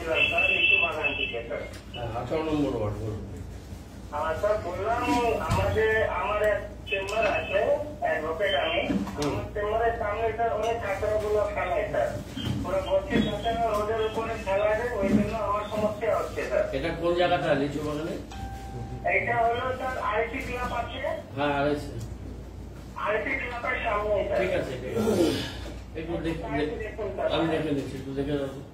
আসছিলাম স্যার লিচু বাগান থেকে স্যার। 18 নম্বর ওয়ার্ড বলুন। স্যার বললাম আমার এক চেম্বার আছে অ্যাডভোকেট আমি, আমার চেম্বারের সামনে স্যার অনেক কাঁকড়াগুলো ফেলায় স্যার, ওরা বসে কাঁকড়া রোডের উপরে ফেলায় দেয়, ওই জন্য আমার সমস্যা হচ্ছে স্যার। এটা কোন জায়গাটা লিচু বাগানে? এইটা হলো স্যার আইটি ক্লাব আছে। হ্যাঁ আড়াইশো। আইটি ক্লাবের সামনে। ঠিক আছে একটু আমি দেখে নিচ্ছি, একটু দেখে রাখুন।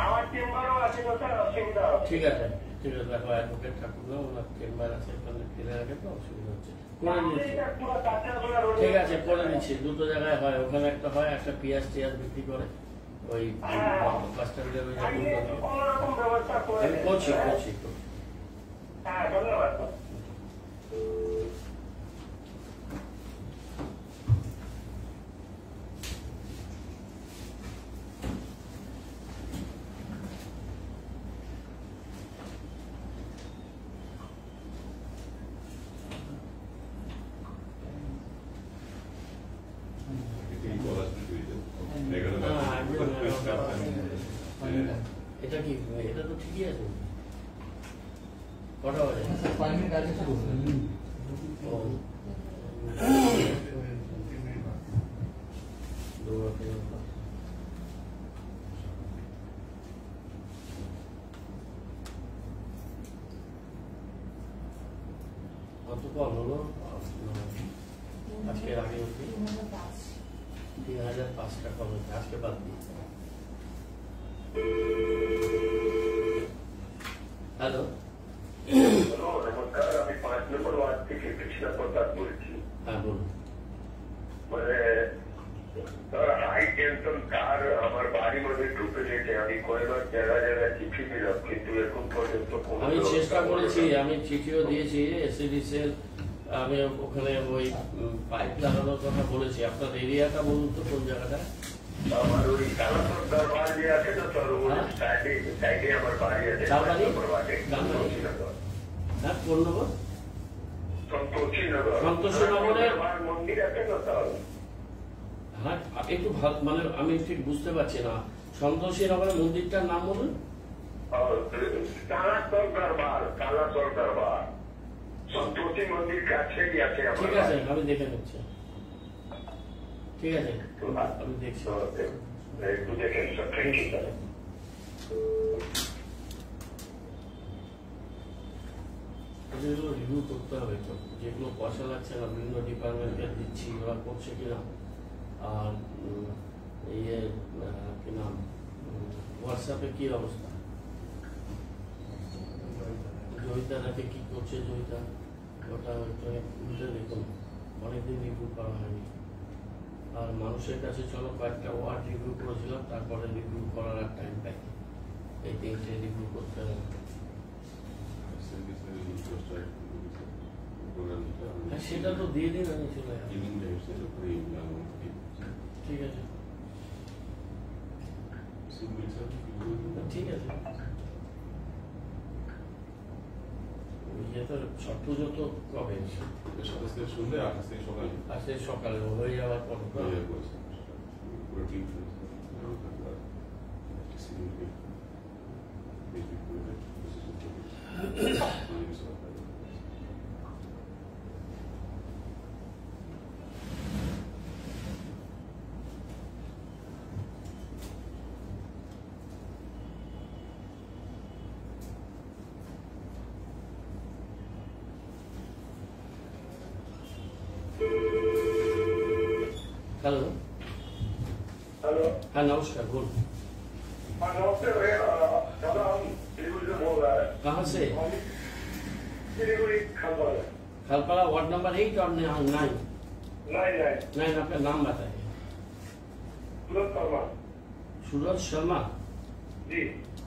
আমার চেম্বারও আছে তো স্যার, অসুবিধা হচ্ছে। ঠিক আছে দেখো অ্যাডভোকেট ঠাকুরগাঁও ওনার চেম্বার আছে, ওখানে ফিরে রাখে তো অসুবিধা হচ্ছে, করে নিচ্ছি। ঠিক আছে করে নিচ্ছি, দুটো জায়গায় হয়, ওখানে একটা হয়, একটা পেঁয়াজ টিয়াজ বিক্রি করে ওই বাস স্ট্যান্ডের ওই আমি করছি। হ্যাঁ ধন্যবাদ। এটা কি এটা তো ঠিকই আছে, কটা বাজে? কত কম হলো আজকের আগে? 3005 টাকা হচ্ছে আজকে বাদ দিয়ে। হ্যালো নমস্কার, আমি 5 নম্বর ওয়ার্ড থেকে কৃষ্ণা প্রসাদ বলছি। হ্যাঁ বলুন। মানে হাই টেনশন তার আমার বাড়ির মধ্যে ঢুকে গেছে, আমি কয়েকবার জায়গায় চিঠি দিলাম, কিন্তু এখন পর্যন্ত আমি চেষ্টা করেছি, আমি চিঠিও দিয়েছি এসিডিসির, আমি ওখানে ওই পাইপ লাগানোর কথা বলেছি। আপনার এরিয়াটা বলুন তো কোন জায়গাটা? আমার ওই কালাপুর দরবার যে আছে তো স্যার, ওই সাইডে আমার বাড়ি আছে। হ্যাঁ কোন নগর? সন্তোষীনগর। সন্তোষীনগরের মন্দির আছে তো স্যার। হ্যাঁ একটু মানে আমি ঠিক বুঝতে পারছি না, সন্তোষীনগরের মন্দিরটার নাম বলুন। কালাতল দরবার সন্তোষী মন্দির কাছেই আছে। ঠিক আছে আমি দেখে নিচ্ছি, ঠিক আছে আমি দেখছি। একটু দেখেন স্যার, থ্যাংক ইউ স্যার। যেগুলো রিভিউ করতে হবে, তো যেগুলো পয়সা লাগছে না বিভিন্ন ডিপার্টমেন্টকে দিচ্ছি, ওরা করছে কিনা, আর ইয়ে কি নাম হোয়াটসঅ্যাপে কি অবস্থা, জয়িতা নাকি কি করছে জয়িতা, ওটা উল্টে দেখুন, অনেকদিন রিভিউ করা হয়নি। আর মানুষের কাছে চলো কয়েকটা ওয়ার্ড রিভিউ করেছিলাম, তারপরে রিভিউ করার আর টাইম পাই, এই 3টে রিভিউ করতে হবে। সেটা তো দিয়ে দিন, আমি চলে ঠিক আছে ঠিক আছে। ছট পুজো তো কবে? শুনলে সকালে আজকে সকালে হয়ে যাওয়ার পর हेलो हेलो हाँ नमस्कार बोल। नमस्ते भैया, दादा हम सिलीगुड़ी से बोल रहे हैं। कहाँ से? सिलीगुड़ी खालपाड़ा। खालपाड़ा वार्ड नंबर 8 और 9? 9 आपका नाम बताइए। सूरज शर्मा। सूरज शर्मा जी।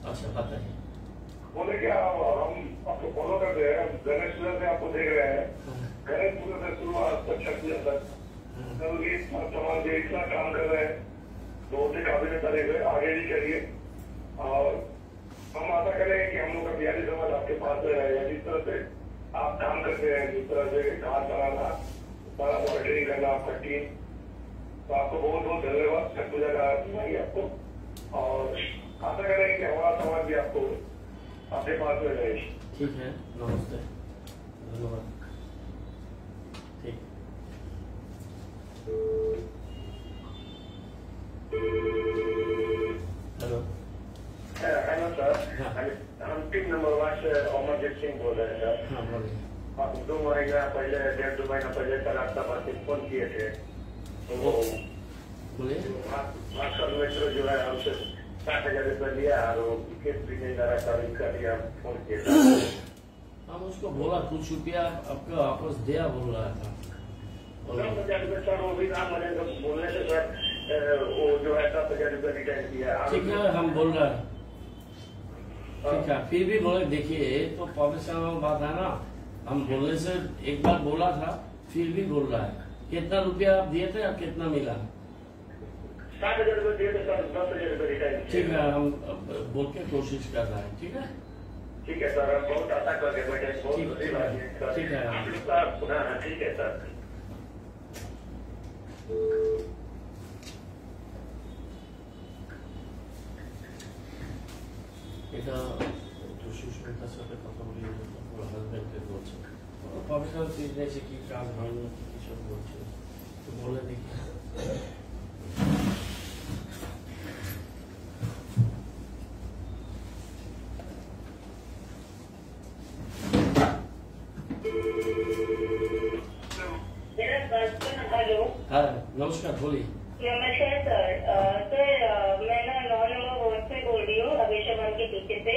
अच्छा बताइए। बोले क्या हम आपको फॉलो करते हैं, गणेश पूजा से आपको देख रहे हैं, गणेश पूजा से शुरुआत छठ पूजा तक समाज इतना काम कर रहे हैं, बहुत ही काबिल तारीफ है, आगे भी करिए। और हम आशा करेंगे कि हम लोग का बिहारी समाज आपके पास रहेगा, जिस तरह से आप काम करते हैं, जिस तरह से घाट बनाना, सारा मॉनिटरिंग करना आपका टीम, तो आपको बहुत बहुत धन्यवाद। छठ पूजा का आपको और आशा करेंगे कि हमारा आपके पास में रहे। ठीक है, नमस्ते, धन्यवाद। ठीक। हेलो। हेलो सर, हम टीम नंबर 1 से अमरजीत सिंह बोल रहे हैं सर। हाँ बोलिए। 2 महीना पहले, 1.5-2 महीना पहले सर आपका पास एक फोन किए थे, तो बोलिए। भास्कर मिश्र जो है हमसे 60,000 रुपया लिया और वो केस भी नहीं लगा था, इसका लिए हम फोन किए थे। हम उसको बोला कुछ रुपया आपको वापस दिया बोल रहा था। 10,000 रुपये सर वो भी काम मैंने बोलने से सर वो जो है 10,000 रुपये रिटर्न किया। ठीक है, हम बोल रहे हैं। ठीक है, फिर भी बोले देखिए तो प्रोफेशनल बात है ना, हम बोलने से एक बार बोला था, फिर भी बोल रहा है। कितना रुपया आप दिए थे और कितना मिला? 60,000 रुपये दिए थे सर, 10,000 रुपये रिटर्न। ठीक है, हम बोल के कोशिश कर रहे हैं। ठीक है, ठीक है सर, हम बहुत आशा करके बैठे, बहुत खुशी बात है सर। ठीक है। आप लोग का सुना है, ठीक है सर। এটা একটু সুস্মিতার সাথে কথা বলি, ওর হাজব্যান্ডকে বলছে প্রফেশনাল ফিটনেসে কি কাজ হয়নি কি সব বলছে, তো বলে দেখি। हेलो। হ্যাঁ নমস্কার, বলি। नमस्कार सर। सर मैं ना 9 नंबर वार्ड से बोल रही हूँ, अभिषेक वन के पीछे से।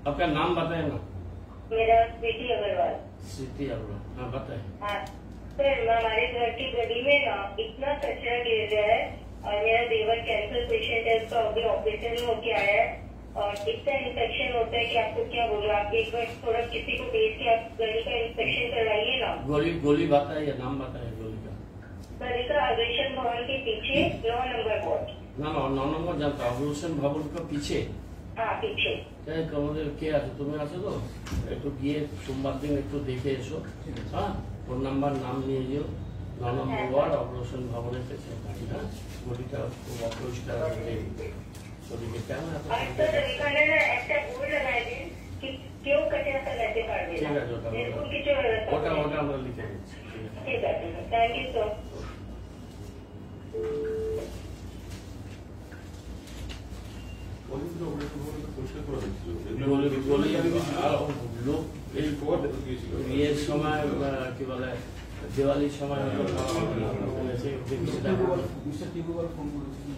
आपका नाम बताए ना? मेरा स्वीटी अग्रवाल। स्वीटी अग्रवाल, हाँ बताए। हाँ सर, हमारे घर की गली में ना इतना कचरा गिर गया है और मेरा देवर कैंसर पेशेंट है, उसका अभी ऑपरेशन होके आया है और इतना इन्फेक्शन होता है कि आपको क्या बोलूं। आप एक बार थोड़ा किसी को भेज के आप गली का इंस्पेक्शन करवाइए ना। गोली बताइए, नाम बताइए गोली का। गलिका अग्रसेन भवन के पीछे 9 नंबर वार्ड। না 9 নম্বর জানতো, অগ্রসেন ভবনকে পিছে। हाँ पीछे। তাই তোমাদের কে আছে, তুমি আছো তো? একটু গিয়ে সোমবার দিন একটু দেখে এসো। হ্যাঁ, ফোন নাম্বার নাম নিয়ে যেও। 9 নম্বর ওয়ার্ড অগ্রসেন ভবনের পেছনে বাড়ি। হ্যাঁ, গলিটা খুব অপরিষ্কার আছে, শরীরে কেমন এত। আর স্যার এখানে না একটা বোর্ড লাগাই দিন কি কেউ কচরা ফেলাতে পারবে না। ঠিক আছে, এরকম কিছু ওটা আমরা লিখে দিচ্ছি। ঠিক আছে, থ্যাংক ইউ স্যার। অনেকদিন ওগুলো একটু বলে পরিষ্কার করা হচ্ছিল। গলি লোক এই খবর দেখতে গিয়েছিল। ইয়ের সময় কি বলে দিওয়ালির সময় ফোন করেছি।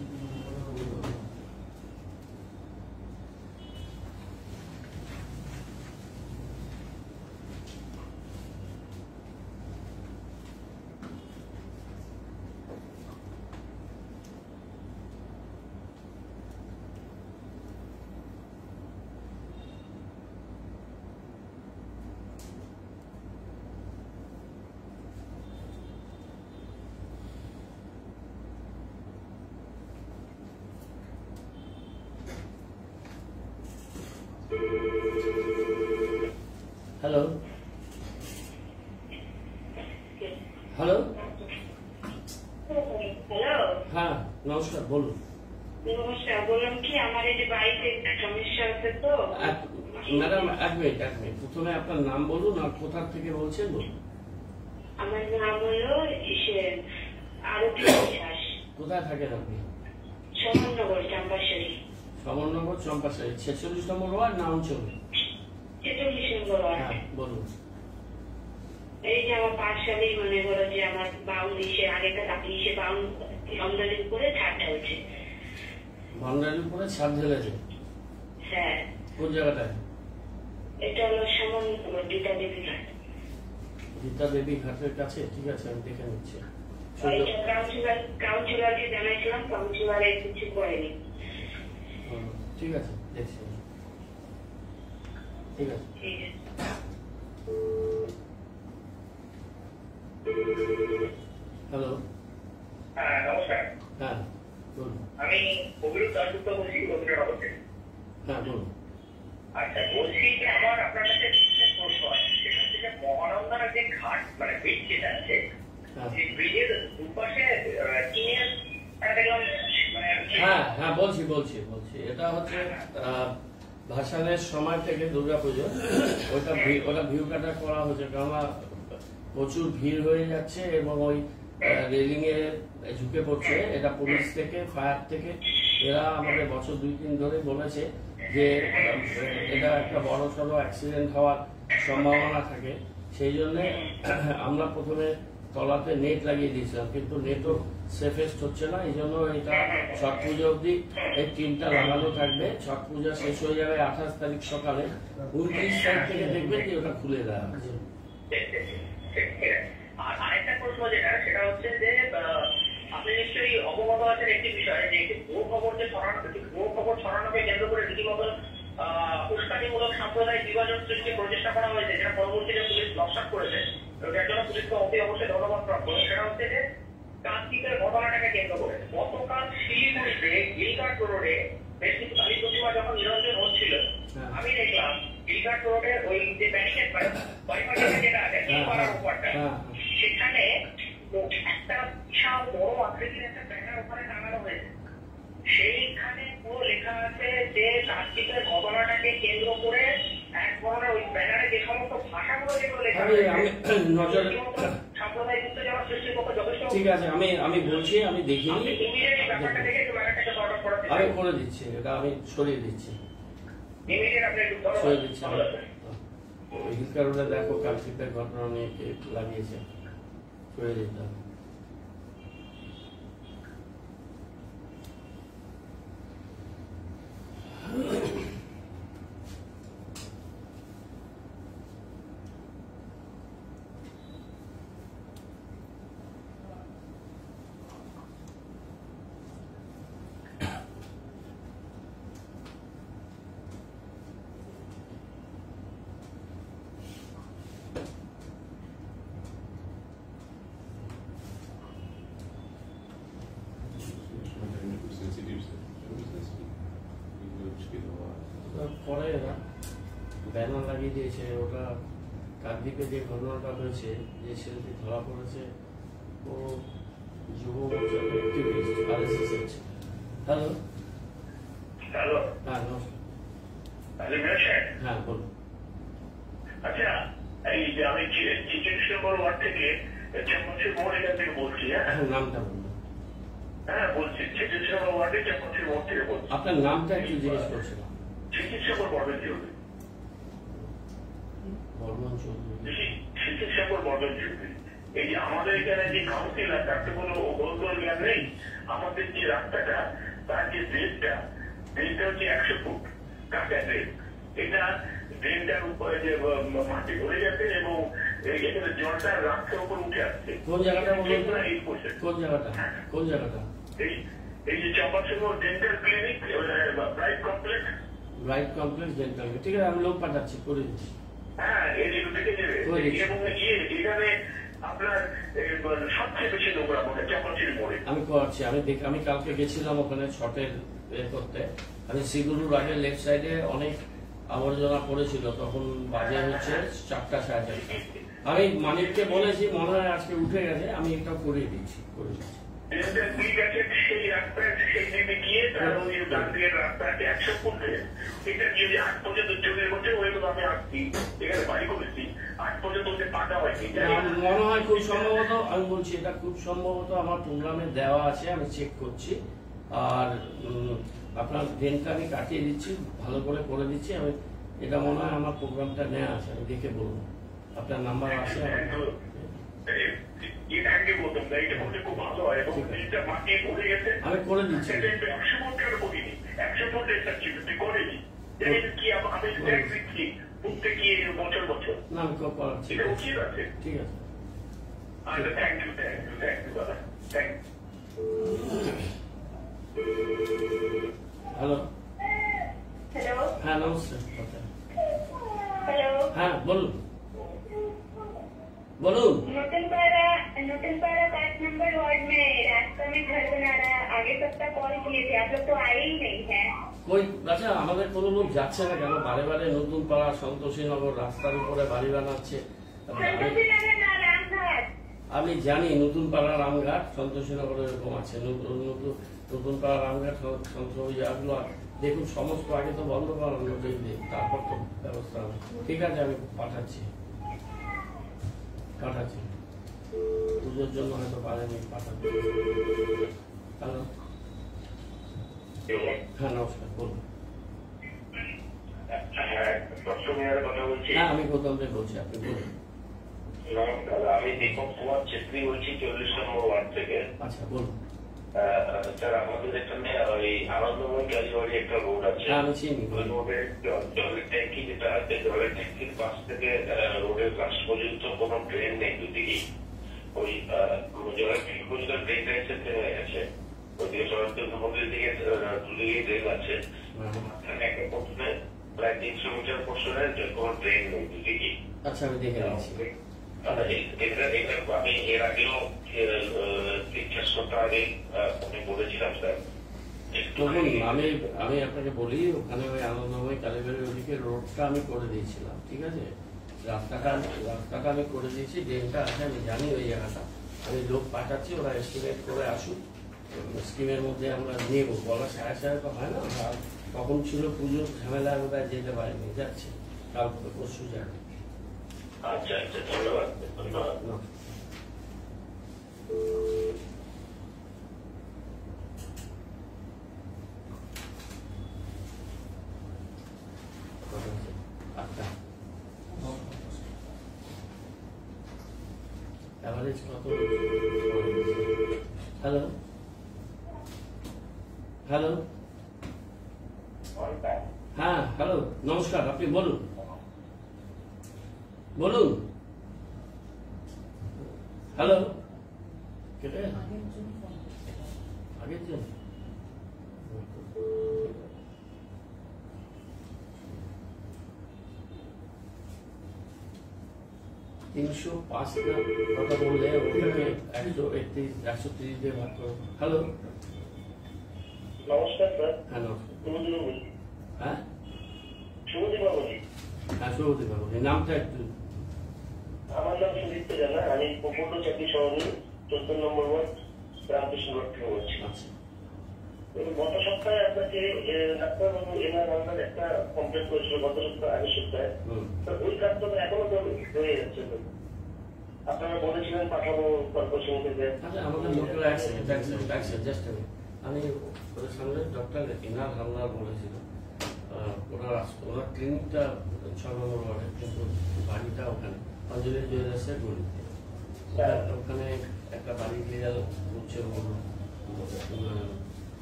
হ্যালো হ্যালো হ্যালো, হ্যাঁ নমস্কার, বলুন। নমস্কার। বললাম কি আমার এই যে বাড়িতে একটা সমস্যা আছে তো। ম্যাডাম এক মিনিট, প্রথমে আপনার নাম বলুন আর কোথা থেকে বলছেন বলুন। আমার নাম হলো আরতি বিশ্বাস। কোথায় থাকেন আপনি? সমনগর চাম্পাশাড়ি। সমরনগর চম্পাশাড়ি, 46 নম্বর ওয়ার্ড না অঞ্চল? 46 নম্বর ওয়ার্ড। হ্যাঁ বলুন। এই যে আমার পাঁচশালি মনে করো যে আমার বাউল ইসে আগেকার আপনি ইসে বাউল আমদানির উপরে ছাড়টা হচ্ছে। ভান্ডারের উপরে ছাদ ঢেলেছে? হ্যাঁ। কোন জায়গাটায়? এটা হলো সমনগর গীতা দেবী ঘাট। গীতা দেবী ঘাটের কাছে? ঠিক আছে, আমি দেখে নিচ্ছি। কাউন্সিলরকে জানাইছিলাম, কাউন্সিলরে কিছু করেনি। ঠিক আছে, দেখছি। ঠিক আছে। ঠিক আছে। হ্যালো, হ্যাঁ নমস্কার, হ্যাঁ বলুন। আমি অভিরূপ দাসগুপ্ত বলছি, রবীন্দ্রনগর থেকে। হ্যাঁ বলুন। আচ্ছা, বলছি যে আমার আপনার কাছে একটা প্রশ্ন আছে, সেটা হচ্ছে যে মহানন্দার যে ঘাট মানে ব্রিজ যেটা আছে, সেই ব্রিজের দুপাশে টিনের দেখলাম মানে হ্যাঁ হ্যাঁ বলছি। এটা হচ্ছে ভাসানের সময় থেকে দুর্গাপুজো ওটা ভিউ কাটা করা হচ্ছে, কেননা প্রচুর ভিড় হয়ে যাচ্ছে এবং ওই রেলিং এ ঝুঁকে পড়ছে। এটা পুলিশ থেকে, ফায়ার থেকে এরা আমাদের বছর 2-3 ধরে বলেছে যে এটা একটা বড় সড়ো অ্যাক্সিডেন্ট হওয়ার সম্ভাবনা থাকে। সেই জন্য আমরা প্রথমে তলাতে নেট লাগিয়ে দিয়েছিলাম, কিন্তু নেটও সেফেস্ট হচ্ছে না। এই জন্য এটা ছট পুজো অবধি এই টিমটা লাগানো থাকবে। ছট পূজা শেষ হয়ে যাবে 28 তারিখ সকালে। 29 তারিখ থেকে দেখবেন যে ওটা খুলে দেওয়া হচ্ছে। আর আরেকটা প্রশ্ন যেটা, সেটা হচ্ছে যে আপনি নিশ্চয়ই অবগত আছেন একটি বিষয়ে, যে একটি ভুয়ো খবর ছড়ানোকে কেন্দ্র করে রীতিমতো উস্কানিমূলক সাম্প্রদায়িক বিভাজন সৃষ্টির প্রচেষ্টা করা হয়েছে, যেটা পরবর্তীতে পুলিশ নকশাত করেছে। যার জন্য পুলিশকে অতি অবশ্যই ধন্যবাদ প্রাপ্য। সেটা হচ্ছে যে কার্তিকের ঘটনাটাকে কেন্দ্র করে গতকাল শিলিগুড়িতে গিলঘাট রোডে বেশ কিছু কালী প্রতিমা যখন নিরঞ্জন হচ্ছিল, আমি দেখলাম গিলঘাট রোডের ওই যে ব্যারিকেড বাইপাসটা যেটা আছে পাড়ার উপরটা, সেখানে একটা বিশাল বড় আকৃতির একটা ব্যানার ওখানে টাঙানো হয়েছে। সেইখানে পুরো লেখা আছে যে কার্তিকের ঘটনাটাকে কেন্দ্র করে এক ধরনের ওই ব্যানারে যে সমস্ত ভাষাগুলো যেগুলো লেখা আছে সাম্প্রদায়িক উত্তেজনা সৃষ্টির পক্ষে যথেষ্ট। ঠিক আছে, আমি বলছি, আমি দেখিনি, ব্যাপারটা দেখে একটু ব্যানারটাকে সর্ট করা আমি করে দিচ্ছি, এটা আমি সরিয়ে দিচ্ছি, ইমিডিয়েট আপনি একটু সরিয়ে দিচ্ছি। হিল কারণে দেখো কার্তিকের ঘটনা নিয়ে কে লাগিয়েছে, সরিয়ে দিতে হবে। পরে এরা ব্যানার লাগিয়ে দিয়েছে। ওটা কাকদ্বীপে যে ঘটনাটা হয়েছে, যে ছেলেটি ধরা পড়েছে, ও যুব মোর্চার অ্যাক্টিভিস্ট, RSS এর। হ্যালো হ্যালো, হ্যাঁ নমস্কার। হ্যাঁ বলুন। আচ্ছা, এই যে আমি 46 নম্বর ওয়ার্ড থেকে চাম্পাসের মোড় এখান থেকে বলছি। নামটা বলুন। হ্যাঁ বলছি, 46 নম্বর ওয়ার্ডে চাম্পাসের মোড় থেকে বলছি। আপনার নামটা একটু জিজ্ঞেস করছিলাম। চিকিৎসকর বর্ধন চৌধুরী। বর্মন চৌধুরী। চিকিৎসকর বর্ধন চৌধুরী। এই যে আমাদের এখানে যে কাউন্সিলর, তার তো কোনো গোলগোল জ্ঞান নেই। আমাদের যে রাস্তাটা, তার যে ড্রেনটা হচ্ছে 100 ফুট কাঁচা ড্রেন। এটা ড্রেনটার উপরে যে মাটি ভরে যাচ্ছে এবং এখানে জলটা রাস্তার উপর উঠে আসছে। কোন জায়গাটা বলুন? কোন জায়গাটা? কোন জায়গাটা? এই যে চাম্পাসের dental clinic, bright complex. Bright complex dental. ঠিক আছে, আমি লোক পাঠাচ্ছি, করে দিচ্ছি। হ্যাঁ, এদিকে দেখে যাবে। এবং এখানে আপনার সবচেয়ে বেশি নোংরা মনে চাম্পাসের মোড়ে। আমি করাচ্ছি, আমি কালকে গেছিলাম ওখানে ছটের করতে। আমি সিগুরুর আগে লেফট সাইডে অনেক আবর্জনা পড়েছিল, তখন বাজে হচ্ছে 4টা 4:30। আমি মানিককে বলেছি, মনে হয় আজকে উঠে গেছে, আমি এটা করিয়ে দিচ্ছি, করে দিচ্ছি। ঠিক আছে, সেই রাস্তায় সেই দিকে গিয়ে তার ওই ডান দিকের রাস্তাটি 100 ফুট, এটা গিয়ে 8 পর্যন্ত চলে গেছে। ওইগুলো আমি আসছি, এখানে বাড়ি করেছি, 8 পর্যন্ত ওদের পাকা হয়নি। মনে হয় খুব সম্ভবত, আমি বলছি এটা খুব সম্ভবত আমার প্রোগ্রামে দেওয়া আছে, আমি চেক করছি। আর আপনার ড্রেনটা আমি কাটিয়ে দিচ্ছি, ভালো করে দিচ্ছি। আমি এটা মনে হয় আমার প্রোগ্রামটা নেওয়া আছে, আমি দেখে বলবো। আপনার নাম্বার আছে? আমি করে দিচ্ছি। না, আমি করাচ্ছি। ঠিক আছে। হ্যালো। हेलो। হ্যাঁ নমস্কার। हेलो। হ্যাঁ বলুন বলুन। नूतनपाड़ा 5 नंबर वार्ड में रास्ता में घर बना रहा है। आगे सप्ताह कॉल किए थे, आप लोग तो आए ही नहीं है। कोई আচ্ছা, আমাদের কোনো লোক যাচ্ছে না কেন? বারে বারে নতুন পাড়া, সন্তোষীনগর রাস্তার উপরে বাড়ি বানাচ্ছে। আমি জানি নতুন পাড়া, রামঘাট, সন্তোষীনগর এরকম আছে। নতুন পাড়া, রামঘাট, ওই জায়গাগুলো দেখুন সমস্ত আগে তো বন্ধ করানো তারপর তো ব্যবস্থা হবে। ঠিক আছে, আমি পাঠাচ্ছি পুজোর জন্য হয়তো পারেনি, পাঠাচ্ছি। হ্যালো, হ্যাঁ নমস্কার, বলুন। হ্যাঁ আমি গৌতম রে বলছি, আপনি বলুন। নমস্কার, আমি দীপক কুমার ছেত্রী বলছি 40 নম্বর ওয়ার্ড থেকে। আচ্ছা বলুন। স্যার আমাদের এখানে ওই আনন্দময় কালীবাড়ি একটা রোড আছে, আমি চিনি। ওই রোডের জলের ট্যাঙ্কি যেটা আছে, জলের ট্যাঙ্কির পাশ থেকে রোডের লাস্ট পর্যন্ত কোনো ট্রেন নেই দুদিকেই। ওই জলের ট্যাঙ্কি পর্যন্ত ট্রেন লাইনটা থেমে গেছে। ওইদিকে সরস্বতী মন্দিরের দিকে দুদিকেই ট্রেন আছে, একটা প্রশ্নে প্রায় 300 মিটার পোর্শনে কোনো ট্রেন নেই দুদিকেই। আচ্ছা আমি দেখে নিচ্ছি। আমি এর আগেও 3-4 সপ্তাহ আগে আমি বলেছিলাম স্যার। দেখুন আমি আপনাকে বলি, ওখানে ওই আনন্দময় কালীবাড়ির ওদিকে রোডটা আমি করে দিয়েছিলাম, ঠিক আছে। রাস্তাটা আমি করে দিয়েছি, ড্রেনটা আছে, আমি জানি ওই জায়গাটা। আমি লোক পাঠাচ্ছি, ওরা এস্টিমেট করে আসুক, স্কিমের মধ্যে আমরা নেবো। বলা সাড়ে তো হয় না, আর তখন ছিল পুজোর ঝামেলা, ওরা যেতে পারেনি, যাচ্ছে কালকে পরশু যাবে। আচ্ছা আচ্ছা, ধন্যবাদ ধন্যবাদ। অ্যাভারেজ কত? হ্যালো হ্যালো, হ্যাঁ হ্যালো, নমস্কার, আপনি বলুন বলুন। হ্যালো, কেটে আগের জন 305 কথা বললে ওটাকে 130 দিয়ে ভাগ করো। হ্যালো, নমস্কার স্যার। হ্যাঁ নমস্কার। শুভদীপ বলছি। হ্যাঁ শুভদীপ বলছি। হ্যাঁ শুভদীপ বাবু, নামটা একটু। আমার নাম সুদীপ্ত জানা, আমি প্রফুল্ল চাকরি সহনী 14 নম্বর ওয়ার্ড রামকৃষ্ণ রোড থেকে বলছি। আচ্ছা, গত সপ্তাহে আপনাকে ডাক্তারবাবু এনার আন্ডার একটা কমপ্লেন করেছিল, গত সপ্তাহে আগের সপ্তাহে। ওই কাজটা এখনো তো হয়ে যাচ্ছে। আপনারা বলেছিলেন পাঠাবো কর্পোরেশন থেকে। আচ্ছা আমাদের লোকের অ্যাক্সিডেন্ট জাস্ট আমি ওদের সঙ্গে ডক্টর ইনার হামলার বলেছিল, ওনার ক্লিনিকটা 6 নম্বর ওয়ার্ডে, কিন্তু বাড়িটা ওখানে অঞ্জলি জুয়েলার্সের গলিতে। ওখানে একটা বাড়ি ক্লিয়ার করছে বললো,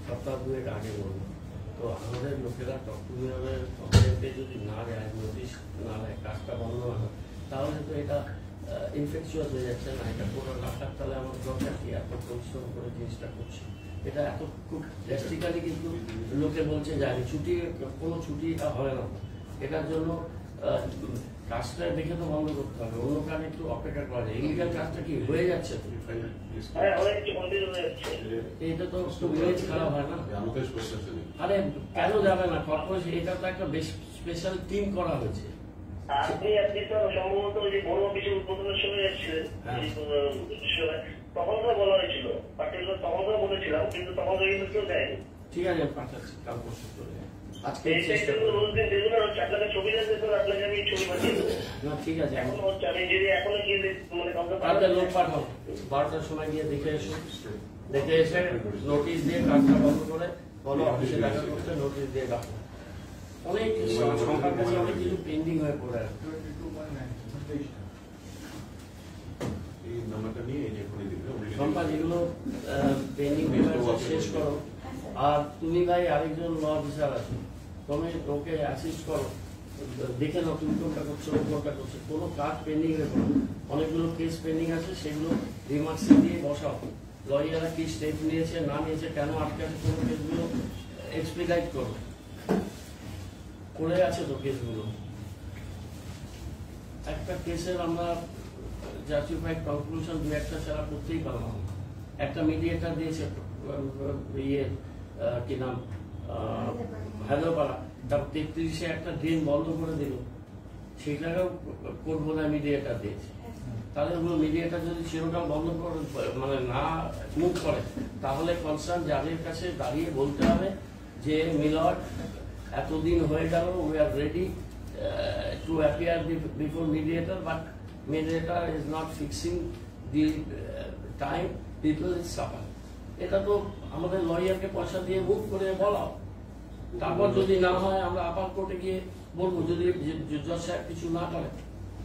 সপ্তাহ 2 আগে বললো। তো আমাদের লোকেরা ডক্টরের কমপ্লেন্টে যদি না দেয়, নোটিশ না দেয়, কাজটা বন্ধ না হয়, তাহলে তো এটা ইনফেকশিয়াস হয়ে যাচ্ছে না। এটা পুরো রাখার, তাহলে আমার দরকার কি এত পরিশ্রম করে জিনিসটা করছি। এটা এত খুব ড্রাস্টিক্যালি কিন্তু লোকে বলছে যে আমি ছুটি, কোনো ছুটিটা হয় না। এটার জন্য কাজটা দেখে তো বন্ধ করতে হবে, অন্য কাজ একটু অপেক্ষা করা যায়। ইলিগাল কাজটা কি হয়ে যাচ্ছে তো, এটা তো ইমেজ খারাপ হয় না। আরে কেন যাবে না কর্পোরেশন? এটা তো একটা স্পেশাল টিম করা হয়েছে। আপনি তো সম্ভবত ওই যে বড় অফিসে উদ্বোধনের সময় এসেছিলেন, তখন তো বলা হয়েছিল, পার্টিকুলার তখন তো বলেছিলাম, কিন্তু তখন কিন্তু কেউ দেয়নি। ঠিক আছে, পাঠাচ্ছি কাল পরশু করে। আজকে আপনাকে ছবি আপনাকে আমি ছবি পাঠিয়ে দেবো। না ঠিক আছে, এখন হচ্ছে আমি যদি এখনো গিয়ে মানে কালকে লোক পাঠাও, 12টার সময় গিয়ে দেখে এসো, দেখে এসে নোটিশ দিয়ে কাজটা বন্ধ করে বলো অফিসে দেখা করতে, নোটিশ দিয়ে ডাকো। অনেক সংখ্যার কাছে অনেক কিছু পেন্ডিং হয়ে পড়ে আছে। সম্পা যেগুলো পেন্ডিং শেষ করো। আর তুমি ভাই আরেকজন ল অফিসার আছে, তুমি ওকে অ্যাসিস্ট করো, দেখে নাও তুমি কোনটা করছো কোনটা করছো। কোনো কাজ পেন্ডিং রেখো, অনেকগুলো কেস পেন্ডিং আছে, সেগুলো রিমার্কস দিয়ে বসাও। লয়াররা কি স্টেপ নিয়েছে না নিয়েছে, কেন আটকে আছে, কোনো কেসগুলো এক্সপ্লিকাইট করো। করে আছে তো কেসগুলো। একটা কেসের আমরা জাস্টিফাইড কনক্লুশন 2-1টা ছাড়া করতেই পারলাম। একটা মিডিয়েটার দিয়েছে, ইয়ে কি নাম, হায়দ্রাবাদ, তারপর 33-এ একটা ড্রেন বন্ধ করে দিল, সেটাকেও করবো না, মিডিয়েটার দিয়েছে। তাহলে ওগুলো মিডিয়েটার যদি সেরকম বন্ধ করে মানে না মুভ করে, তাহলে কনসার্ন যাদের কাছে দাঁড়িয়ে বলতে হবে যে মিলট এতদিন হয়ে গেল, we are ready to appear before mediator, but mediator is not fixing the time, people is suffer. এটা তো আমাদের লয়ারকে পয়সা দিয়ে বুক করে বলাও, তারপর যদি না হয় আমরা আপার কোর্টে গিয়ে বলবো, যদি জজ সাহেব কিছু না করে,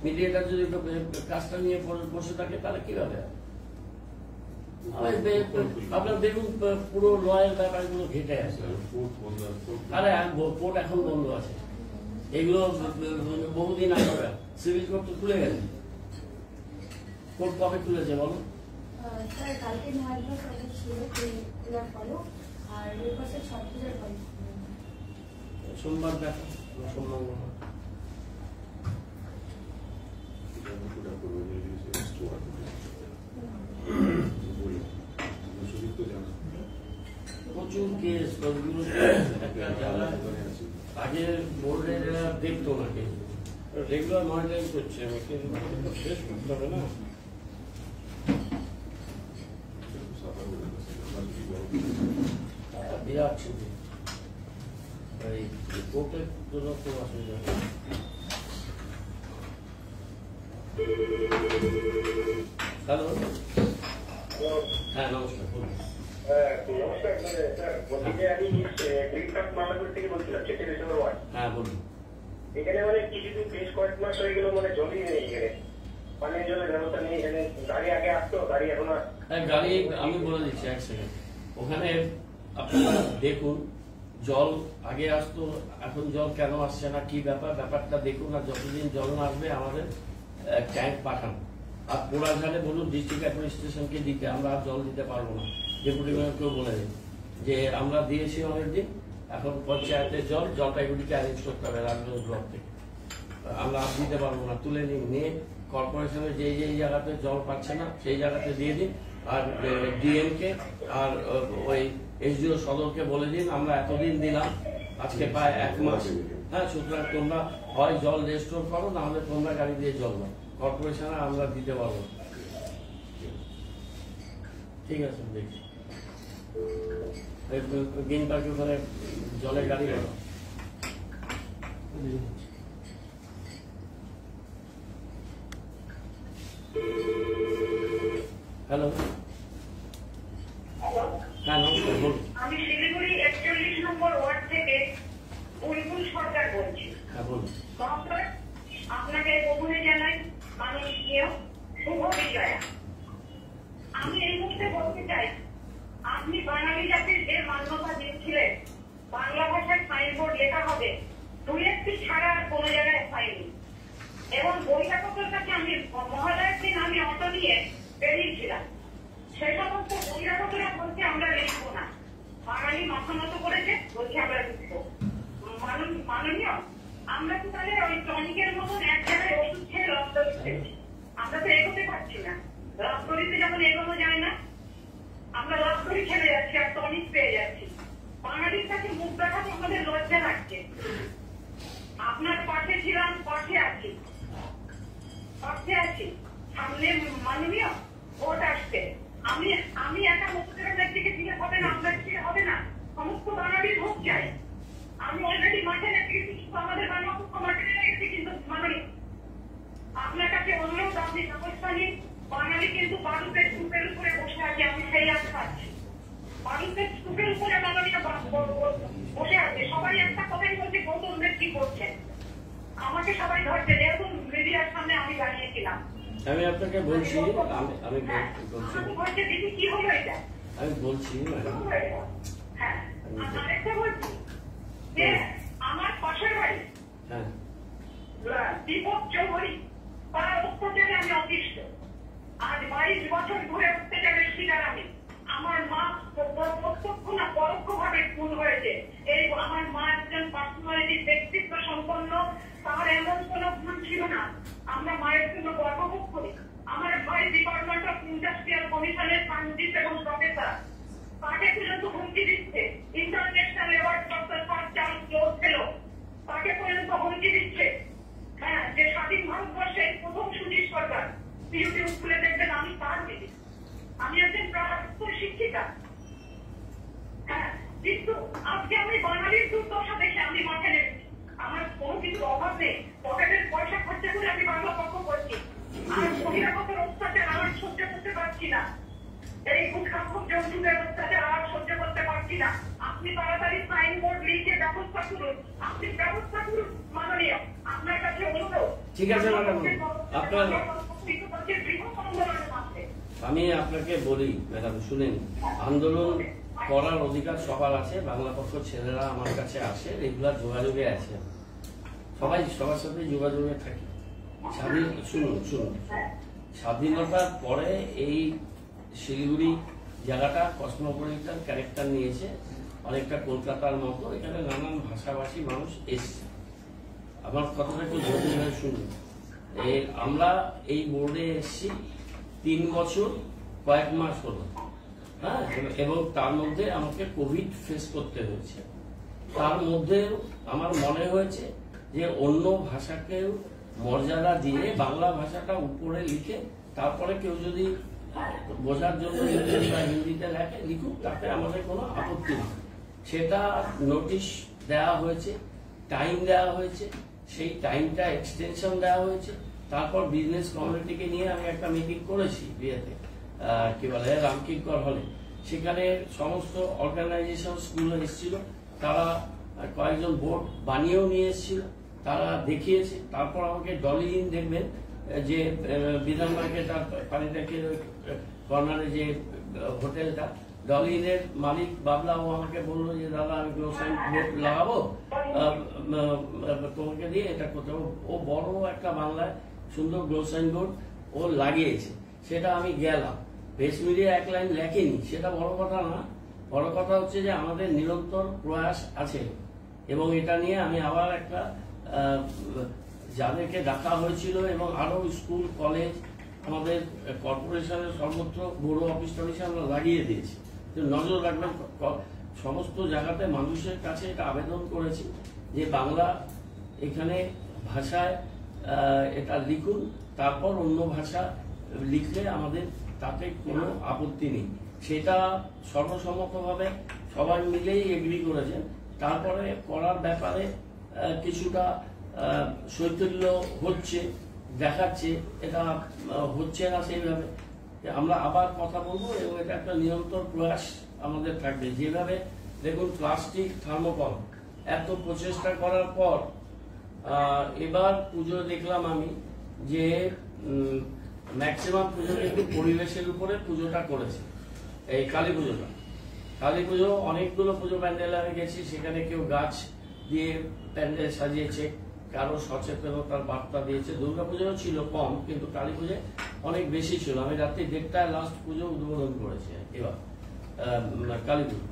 মিডিয়েটর যদি কাজটা নিয়ে বসে থাকে, তাহলে কিভাবে? আপনার দেখুন পুরো লয়ের ব্যাপারগুলো ঘেটে আছে। আরে কোর্ট এখন বন্ধ আছে, এগুলো বহুদিন আগে সিভিল কোর্ট তো খুলে গেছে। কোর্ট কবে খুলেছে বলো? স্যার কালকে নোয়াইলা কলেজ ছিল, খোলার পরেও, আর এর পাশে ছত্রিশের পরে সোমবার দেখা, সোমবার প্রচুর কেস, আগে বোর্ডের দেখতো না, কিন্তু রেগুলার মনিটরিং করছে, শেষ করতে হবে না। বিরাট ছুটি, এই কোর্টের জন্য খুব অসুবিধা। হ্যালো, হ্যাঁ নমস্কার, বলুন। নমস্কার স্যার, বলছি আমি গ্রিন কার্ড মালাপুর থেকে বলছিলাম, চেটে ডিসেম্বর ওয়ার্ড। হ্যাঁ বলুন। এখানে মানে কিছুদিন বেশ কয়েক মাস হয়ে গেল, মানে জলই নেই এখানে, পানীয় জলের ব্যবস্থা নেই এখানে। গাড়ি আগে আসতো, গাড়ি এখন আর গাড়ি আমি বলে দিচ্ছি, এক সেকেন্ড। ওখানে আপনারা দেখুন, জল আগে আসতো, এখন জল কেন আসছে না, কি ব্যাপারটা দেখুন। আর যতদিন জল না আসবে আমাদের ট্যাঙ্ক পাঠান। আর পোড়াঘাটে বলুন ডিস্ট্রিক্ট অ্যাডমিনিস্ট্রেশনকে দিতে, আমরা আর জল দিতে পারবো না। ডেপুটি মেয়রকেও বলে দিন যে আমরা দিয়েছি অনেকদিন, এখন পঞ্চায়েতের জলপাইগুড়িকে অ্যারেঞ্জ করতে হবে রাজগঞ্জ ব্লক থেকে, আমরা আর দিতে পারবো না। তুলে নিয়ে কর্পোরেশনের যেই জায়গাতে জল পাচ্ছে না সেই জায়গাতে দিয়ে দিন। আর ডিএমকে আর ওই এসডিও সদরকে বলে দিন আমরা এতদিন দিলাম, আজকে প্রায় 1 মাস। হ্যাঁ, সুতরাং তোমরা হয় জল রেস্টোর করো, না হলে তোমরা গাড়ি দিয়ে জল দাও। কর্পোরেশনে আমরা দিতে পারবো। ঠিক আছে, দেখি গ্রিন পার্কে ওখানে জলের গাড়ি করো। হ্যালো, হ্যাঁ নমস্কার, বলুন। আমি শিলিগুড়ি 41 নম্বর ওয়ার্ড থেকে বুলবুল সরকার বলছি। হ্যাঁ বলুন। আপনাকে প্রথমে জানাই মাননীয় শুভ বিজয়া। আমি এই মুহূর্তে বলতে চাই, আপনি বাঙালি জাতির যে মান্যতা দিয়েছিলেন বাংলা ভাষায় সাইনবোর্ড লেখা হবে, 2-1টি ছাড়া আর কোনো জায়গায় হয়নি। এবং বৈরাগতের কাছে আমি মহালয়ের দিন আমি অটো নিয়ে বেরিয়েছিলাম, সে সমস্ত বৈরাগতরা বলছে আমরা লিখবো না। বাঙালি মাথা মতো করেছে, বলছে আমরা লিখবো। মাননীয়, আমরা তো তাহলে ওই টনিকের মতন এক জায়গায় ওষুধ খেয়ে রক্ত দিচ্ছি, আমরা তো এগোতে পারছি না। রক্তরিতে যখন এগোনো যায় না, আমরা রক্তরি খেলে যাচ্ছি আর টনিক পেয়ে যাচ্ছি। বাঙালির কাছে মুখ দেখাতে আমাদের লজ্জা লাগছে। আপনার পাশে ছিলাম, পাশে আছি, সামনে মাননীয় ভোট আসছে। আমি একা মুখ্যমন্ত্রীর দিকে দিলে হবে না, আপনার দিকে হবে না, সমস্ত বাঙালির ভোট চাই। আমি অলরেডি মাঠে লেগেছি, কিন্তু আমাদের বাংলাপক্ষ মাঠে লেগেছি, কিন্তু মাননীয় আপনার কাছে অনুরোধ, আপনি ব্যবস্থা নিন। বাঙালি কিন্তু বালুকের স্তূপের উপরে বসে আছে, আমি সেই আশা পাচ্ছি। বালুকের স্তূপের উপরে মাননীয় বসে আছে। সবাই একটা কথাই বলছে, গৌতমদের কি করছেন, আমাকে সবাই ধরছে, যেহেতু মিডিয়ার সামনে আমি দাঁড়িয়েছিলাম। আমি আপনাকে বলছি, আমি বলছি দিদি কি হলো এটা, আমি বলছি হ্যাঁ আরেকটা বলছি যে আমার পাশের বাড়ি দীপক চৌধুরী, তার অত্যাচারে আমি অতিষ্ঠ। আজ 22 বছর ধরে অত্যাচারের শিকার আমি। আমার মা প্রত্যক্ষ না পরোক্ষ ভাবে খুন হয়েছে। এই আমার মা একজন পার্সোনালিটি, ব্যক্তিত্ব সম্পন্ন, তার এমন কোন ভুল ছিল না। আমরা মায়ের জন্য গর্ববোধ করি। আমার ভাই ডিপার্টমেন্ট অফ ইন্ডাস্ট্রিয়াল কমিশনের সায়েন্টিস্ট এবং প্রফেসর, তাকে পর্যন্ত হুমকি দিচ্ছে। International award doctor Charles close fellow, তাকে পর্যন্ত হুমকি দিচ্ছে। হ্যাঁ, যে স্বাধীন ভারতবর্ষের প্রথম সুনীল সরকার, ইউটিউব খুলে দেখবেন, আমি তার দিদি। আমি একজন প্রাপ্ত শিক্ষিকা। হ্যাঁ, কিন্তু আজকে আমি উঁচু ব্যবস্থাতে আর সহ্য করতে পারছি না। আপনি তাড়াতাড়ি সাইনবোর্ড লিখে ব্যবস্থা করুন, আপনি ব্যবস্থা করুন মাননীয়, আপনার কাছে অনুরোধ। ঠিক আছে ম্যাডাম, আপনার আমি আপনাকে বলি ম্যাডাম শুনেন, আন্দোলন করার অধিকার সবার আছে। বাংলা পক্ষ ছেলেরা আমার কাছে আসে, রেগুলার যোগাযোগে আছে, সবাই সবার সাথে যোগাযোগে থাকি। শুনুন স্বাধীনতার পরে এই শিলিগুড়ি জায়গাটা কসমোপলিটান ক্যারেক্টার নিয়েছে, অনেকটা কলকাতার মতো। এখানে নানান ভাষাভাষী মানুষ এসছে। আমার কথাটা একটু ধৈর্য শুনুন। আমরা এই বোর্ডে এসেছি 3 বছর কয়েক মাস হলো, হ্যাঁ, এবং তার মধ্যে আমাকে কোভিড ফেস করতে হয়েছে। তার মধ্যে আমার মনে হয়েছে যে অন্য ভাষাকেও মর্যাদা দিয়ে বাংলা ভাষাটা উপরে লিখে তারপরে কেউ যদি বোঝার জন্য ইংরেজি বা হিন্দিতে লেখে লিখুক, তাতে আমাদের কোনো আপত্তি নেই। সেটা নোটিশ দেওয়া হয়েছে, টাইম দেওয়া হয়েছে, সেই টাইমটা এক্সটেনশন দেওয়া হয়েছে। তারপর বিজনেস কমিউনিটিকে নিয়ে আমি একটা মিটিং করেছি বিয়েতে, কি বলে রামকিঙ্কর হলে। সেখানে সমস্ত অর্গানাইজেশন স্কুলে এসেছিল, তারা কয়েকজন বোর্ড বানিয়েও নিয়ে এসেছিল, তারা দেখিয়েছে। তারপর আমাকে ডলিন দেখবেন যে বিধান মার্কেটার পানিটাকের কর্নারে যে হোটেলটা, ডলিনের মালিক বাবলাও আমাকে বললো যে দাদা আমি গ্লোসাইন বোর্ড লাগাবো তোমাকে দিয়ে, এটা করতে হবে। ও বড় একটা বাংলায় সুন্দর গ্লোসাইন বোর্ড ও লাগিয়েছে, সেটা আমি গেলাম। প্রেস মিডিয়া এক লাইন লেখেনি, সেটা বড় কথা না। বড় কথা হচ্ছে যে আমাদের নিরন্তর প্রয়াস আছে, এবং এটা নিয়ে আমি আবার একটা যাদেরকে ডাকা হয়েছিল এবং আরো স্কুল কলেজ আমাদের কর্পোরেশনের সর্বত্র বড় অফিস টফিস আমরা লাগিয়ে দিয়েছি। নজর রাখবেন, সমস্ত জায়গাতে মানুষের কাছে এটা আবেদন করেছি যে বাংলা এখানে ভাষায় এটা লিখুন, তারপর অন্য ভাষা লিখলে আমাদের তাতে কোনো আপত্তি নেই। সেটা সর্বসম্মতভাবে সবাই মিলেই এগ্রি করেছেন। তারপরে করার ব্যাপারে কিছুটা শৈথল্য হচ্ছে, দেখাচ্ছে, এটা হচ্ছে না সেইভাবে। আমরা আবার কথা বলবো এবং এটা একটা নিরন্তর প্রয়াস আমাদের থাকবে। যেভাবে দেখুন প্লাস্টিক থার্মোকল এত প্রচেষ্টা করার পর এবার পুজো দেখলাম আমি যে ম্যাক্সিমাম পুজো কিন্তু পরিবেশের উপরে পুজোটা করেছে। এই কালী পুজোটা, কালী পুজো অনেকগুলো পুজো প্যান্ডেল আমি গেছি, সেখানে কেউ গাছ দিয়ে প্যান্ডেল সাজিয়েছে, কারো সচেতনতার বার্তা দিয়েছে। দুর্গা পুজোও ছিল কম, কিন্তু কালী পুজোয় অনেক বেশি ছিল। আমি রাত্রি 1:30টায় লাস্ট পুজো উদ্বোধন করেছি এবার কালী পুজো।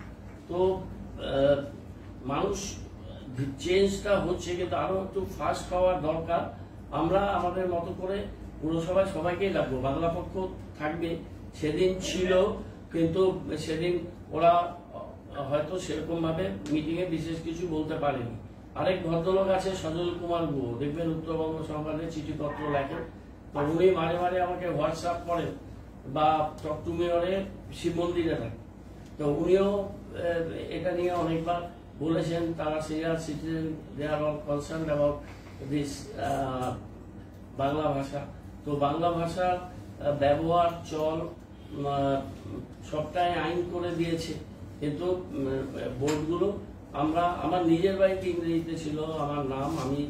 তো মানুষ চেঞ্জটা হচ্ছে, কিন্তু আরো একটু ফাস্ট হওয়ার দরকার। আমরা আমাদের মতো করে পুরসভায় সবাইকেই ডাকবো, বাংলা পক্ষ থাকবে। সেদিন ছিল, কিন্তু সেদিন ওরা হয়তো সেরকম ভাবে মিটিং এ বিশেষ কিছু বলতে পারেনি। আরেক ভদ্রলোক আছে সজল কুমার গুহ, দেখবেন উত্তরবঙ্গ সংবাদে চিঠিপত্র লেখেন, তো উনি মাঝে মাঝে আমাকে হোয়াটসঅ্যাপ করেন বা চট্টুমেয়রে শিব মন্দিরে থাকেন। তো উনিও এটা নিয়ে অনেকবার বলেছেন, তারা senior citizen, they are all concern about this Bangla ভাষা। তো বাংলা ভাষার ব্যবহার চল সবটাই আইন করে দিয়েছে, কিন্তু বোর্ডগুলো আমার নিজের বাড়িতে ইংরেজিতে ছিল আমার নাম, আমি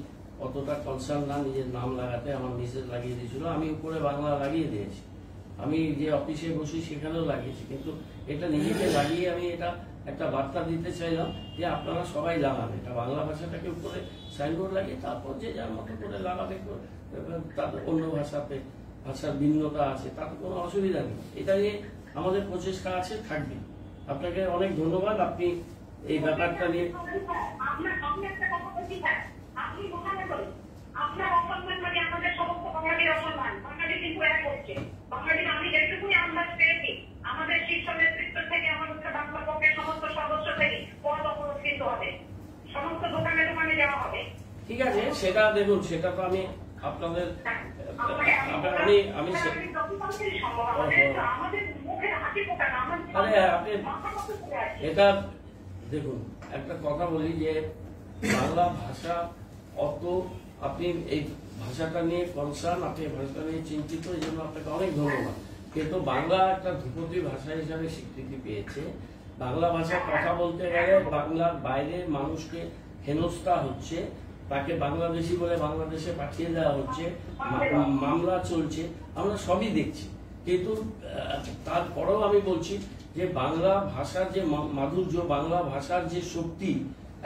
অতটা কনসার্ন না নিজের নাম লাগাতে, আমার মিসেস লাগিয়ে দিয়েছিল, আমি উপরে বাংলা লাগিয়ে দিয়েছি। আমি যে অফিসে বসি সেখানেও লাগিয়েছি, কিন্তু এটা নিজেকে লাগিয়ে আমি এটা একটা বার্তা দিতে চাইলাম যে আপনারা সবাই লাগান, এটা বাংলা ভাষাটাকে উপরে সাইনবোর্ড লাগিয়ে তারপর যে যার মতো করে লাগাবে। তাদের অন্য ভাষাতে ভাষার ভিন্নতা আছে, তাতে কোনো অসুবিধা নেই। এটা নিয়ে আমাদের প্রচেষ্টা আছে, থাকবে। আপনাকে অনেক ধন্যবাদ, আপনি এই ব্যাপারটা নিয়ে আপনার অসম্মান মানে আমাদের সমস্ত বাঙালির অসম্মান। বাঙালি কিন্তু এক হচ্ছে, বাঙালি আমি যেটুকুনি আন্দাজ পেয়েছি আমাদের শীর্ষ নেতৃত্ব থেকে আমাদের বাংলা পক্ষের সমস্ত সদস্য থেকে পদ অবরোধ কিন্তু হবে, সমস্ত দোকানে দোকানে দেওয়া হবে। ঠিক আছে, সেটা দেখুন, সেটা তো আমি আপনাদের এটা দেখুন, একটা কথা বলি যে বাংলা ভাষা অত আপনি এই ভাষাটা নিয়ে কনসার্ন, আপনি ভাষাটা নিয়ে চিন্তিত, এই জন্য আপনাকে অনেক ধন্যবাদ। কিন্তু বাংলা একটা ধ্রুপদী ভাষা হিসাবে স্বীকৃতি পেয়েছে। বাংলা ভাষায় কথা বলতে গেলে বাংলার বাইরের মানুষকে হেনস্থা হচ্ছে, তাকে বাংলাদেশি বলে বাংলাদেশে পাঠিয়ে দেওয়া হচ্ছে, মামলা চলছে, আমরা সবই দেখছি। কিন্তু তারপরেও আমি বলছি যে বাংলা ভাষার যে মাধুর্য, বাংলা ভাষার যে শক্তি,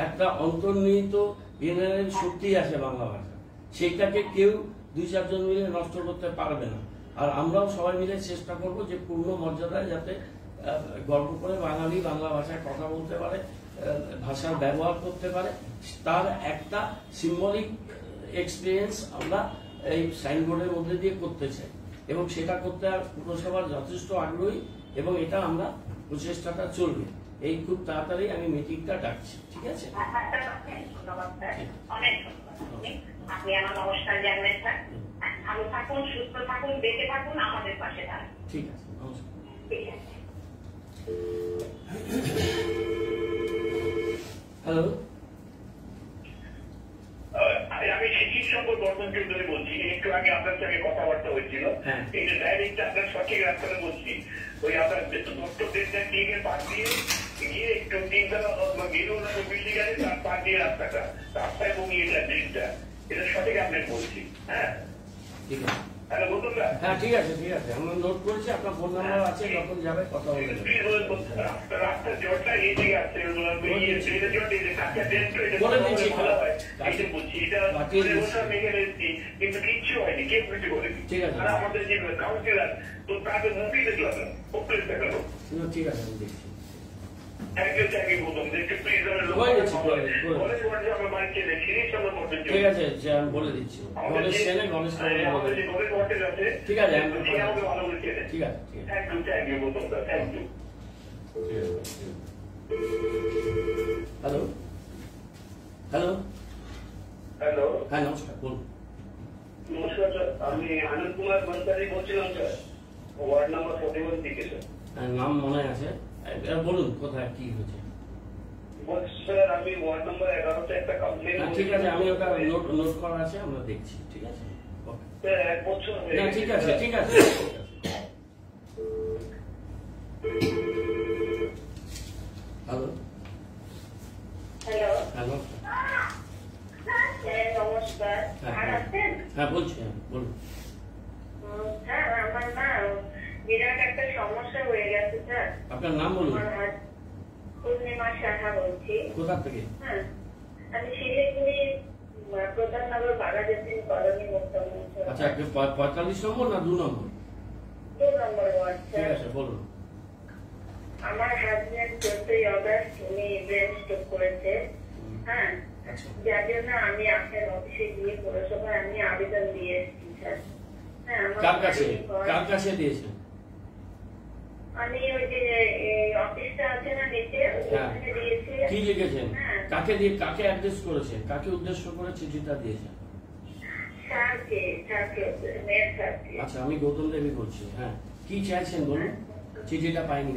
একটা অন্তর্নিহিত ইনহেরেন্ট শক্তি আছে বাংলা ভাষা, সেইটাকে কেউ 2-4 জন মিলে নষ্ট করতে পারবে না। আর আমরাও সবাই মিলে চেষ্টা করব যে পূর্ণ মর্যাদায় যাতে গর্ব করে বাঙালি বাংলা ভাষায় কথা বলতে পারে, ভাষার ব্যবহার করতে পারে, তার একটা সিম্বলিক এক্সপিরিয়েন্স আমরা এই সাইনবোর্ডের মধ্যে দিয়ে করতে চাই, এবং সেটা করতে পুরসভার যথেষ্ট আগ্রহী, এবং এটা আমরা প্রচেষ্টাটা চলবে। এই খুব তাড়াতাড়ি আমি মিটিংটা ডাকছি, ঠিক আছে? অনেক আপনি আমার নমস্কার জানবেন স্যার। ভালো থাকুন, সুস্থ থাকুন, বেঁচে থাকুন, আমাদের পাশে থাকুন। ঠিক আছে, নমস্কার। ঠিক আছে। হ্যালো, আমি শিক্ষিত সম্পদ বর্ধন চৌধুরী বলছি। একটু আগে আপনার সঙ্গে কথাবার্তা হয়েছিল, এটা ডাইরেক্ট আপনার সঠিক রাস্তাটা বলছি। ওই আপনার ডক্টর দেশটা ক্লিনিকের পাশ দিয়ে গিয়ে একটু 3তলা বিল্ডিং আছে, তার পাশ দিয়ে রাস্তাটা, রাস্তা এবং এটা ব্রিজটা, এটা সঠিক আপনাকে বলছি। হ্যাঁ, ঠিক আছে। হ্যালো বলুন না। হ্যাঁ, ঠিক আছে, ঠিক আছে, আমরা নোট করেছি। আপনার ফোন নাম্বার আছে, যখন যাবে কথা বলে নেবেন। রাস্তার জটটা এই দিকে আসছে, বলে দিচ্ছি, বলছি এটা কিন্তু কিচ্ছু হয়নি, কেউ কিছু করেনি। ঠিক আছে। আর আমাদের যে কাউন্সিলার, তো তাকে মুখই দেখলাম না, ওপরে দেখালো। ঠিক আছে, আমি দেখছি। থ্যাংক ইউ বলুন, একটু প্লিজ আমার বাড়িতে সিরিজ আমার মধ্যে ঠিক আছে, আমি বলে দিচ্ছি। গণেশ সেনে, গণেশ আছে। ঠিক আছে, আমাকে ভালো বলছে। ঠিক আছে, ঠিক আছে। থ্যাংক ইউ বলুন, thank you. Hello, hello, hello, হ্যাঁ, নমস্কার, বলুন। নমস্কার স্যার, আমি আনন্দ কুমার বনসারি বলছিলাম স্যার, ওয়ার্ড নাম্বার 41 থেকে স্যার। নাম মনে আছে, বলুন কোথায় কি হয়েছে। বলছি স্যার, আমি ওয়ার্ড নাম্বার 11তে একটা কমপ্লেন। ঠিক আছে, আমি ওটা নোট করা আছে, আমরা দেখছি। ঠিক আছে, স্যার 1 বছর হয়ে না, গেছে। ঠিক আছে, ঠিক আছে। হ্যালো, হ্যালো, হ্যালো, নমস্কার। আর আছেন? হ্যাঁ, বলছি, বলুন। স্যার, আমার না বিরাট একটা সমস্যা হয়ে গেছে স্যার। আপনার নাম বলুন। পূর্ণিমা সাহা বলছি। কোথা থেকে? হ্যাঁ, আমি শিলিগুড়ি প্রধাননগর বাঘাযতীন কলোনি মুক্তমঞ্চ। আচ্ছা, 45 নম্বর না 2 নম্বর? 2 নম্বর ওয়ার্ড ঠিক স্যার। আছে, বলুন। আমার হাজবেন্ড 14 আগস্ট উনি ব্রেন স্ট্রোক করেছে। হ্যাঁ, আচ্ছা, যার জন্য আমি আপনার অফিসে গিয়ে পৌরসভায় আমি আবেদন দিয়ে এসেছি স্যার। হ্যাঁ, কার কাছে দিয়েছেন? আমি ওই যে অফিসটা আছে না নিচে, ওখানে দিয়েছি। কি লিখেছেন? কাকে অ্যাড্রেস করেছেন? কাকে উদ্দেশ্য করে চিঠিটা দিয়েছেন? স্যারকে, মেয়ের স্যারকে। আচ্ছা, আমি গৌতম দেবী বলছি। হ্যাঁ, কি চাইছেন বলুন? চিঠিটা পাইনি।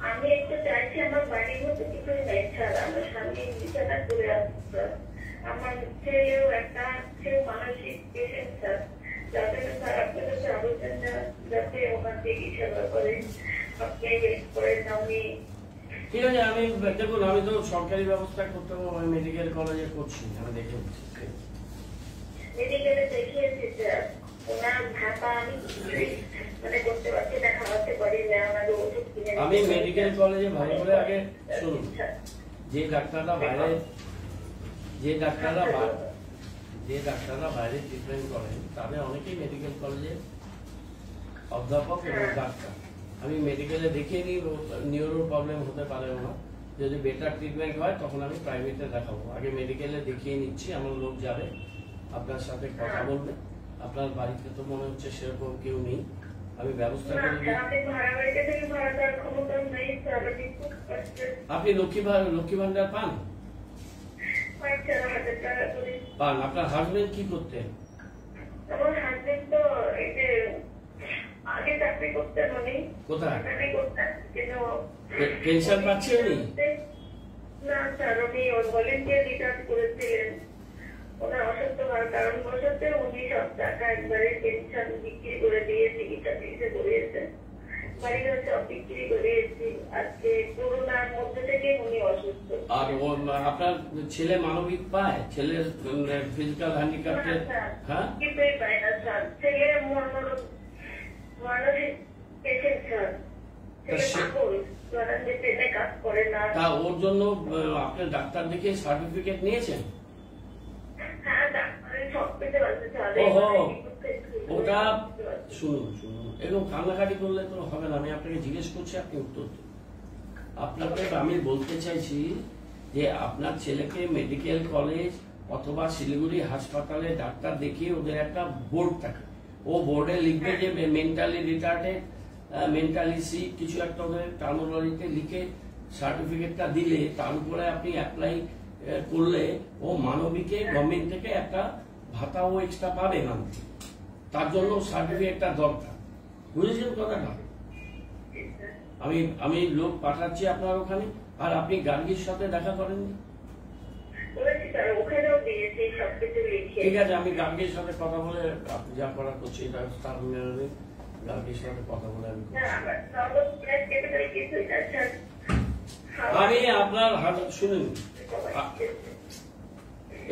আমি একটু চাইছি, আমার বাড়ির মধ্যে কিছু নেই স্যার, আমার স্বামী বিছানা করে আছে স্যার, আমার ছেলেও একটা মানসিক পেশেন্ট স্যার, যাদের স্যার আপনার কাছে আবেদন যাতে ওখান থেকে সেবা করে আপনি করেন। আমি ঠিক আছে, আমি দেখুন, আমি তো সরকারি ব্যবস্থা করতে পারবো, আমি মেডিকেল কলেজে করছি, আমি দেখে বলছি। মেডিকেলে দেখিয়েছি স্যার, ওনার ভাতা আমি মানে করতে পারছি না, খাওয়াতে পারি না, আমাদের ওষুধ কিনে। আমি মেডিকেল কলেজে ভালো করে আগে শুনুন, যে ডাক্তাররা বাইরে ট্রিটমেন্ট করেন তাদের অনেকেই মেডিকেল কলেজে অধ্যাপক এবং ডাক্তার। আমি মেডিকেলে দেখিয়ে নিই, নিউরো প্রবলেম হতে পারে না, যদি বেটার ট্রিটমেন্ট হয় তখন আমি প্রাইভেটে দেখাবো। আগে মেডিকেলে দেখিয়ে নিচ্ছি, আমার লোক যাবে, আপনার সাথে কথা বলবে। আপনার বাড়িতে তো মনে হচ্ছে সেরকম কেউ নেই, আমি ব্যবস্থা করে দিই। আপনি লক্ষ্মী ভান্ডার পান? পান। আপনার হাজবেন্ড কি করতেন? আমার হাজবেন্ড তো এই যে আগে চাকরি করতেন উনি। কোথায়? কিন্তু পেনশন পাচ্ছে উনি? না স্যার, উনি ভলেন্টিয়ার রিটায়ার করেছিলেন, ওনার অসুস্থ হওয়ার কারণবশত উনি সব টাকা একবারে পেনশন বিক্রি করে দিয়ে চিকিৎসা করিয়েছেন, বাড়িঘর সব বিক্রি করিয়েছি। আজকে করোনার মধ্যে থেকে উনি অসুস্থ। আর আপনার ছেলে মানবিক পায়? ছেলের ফিজিক্যাল হ্যান্ডিক্যাপ্টে? হ্যাঁ, কিছুই পায় না স্যার। ছেলে মানসিক পেশেন্ট স্যার। ছেলে পাগল, ধরেন যে পেটে কাজ করে না। তা ওর জন্য আপনি ডাক্তার দেখে সার্টিফিকেট নিয়েছেন? হ্যাঁ, ডাক্তারের সব পেতে পারছে স্যার। ওহো, ওটা শুনুন, এরকম কান্নাকাটি করলে তো হবে না। আমি আপনাকে জিজ্ঞেস করছি, আপনি উত্তর দিন। আপনাকে আমি বলতে চাইছি যে আপনার ছেলেকে মেডিকেল কলেজ অথবা শিলিগুড়ি হাসপাতালে ডাক্তার দেখিয়ে ওদের একটা বোর্ড থাকে, ও বোর্ডে লিখবে যে মেন্টালি রিটার্ডেড, মেন্টালি সিক, কিছু একটা ওদের টার্মিনোলজিতে লিখে সার্টিফিকেটটা দিলে তার উপরে আপনি অ্যাপ্লাই করলে ও মানবিকে গভর্নমেন্ট থেকে একটা ভাতা ও এক্সট্রা পাবে না। তার জন্য সার্টিফিকেটটা দরকার, বুঝেছেন কথাটা? আমি লোক পাঠাচ্ছি আপনার ওখানে। আর আপনি গার্গীর সাথে দেখা করেননি? ঠিক আছে, আমি গার্গীর সাথে কথা বলে আপনি যা করার করছি এটা গার্গীর সাথে কথা বলে আমি আপনার শুনুন,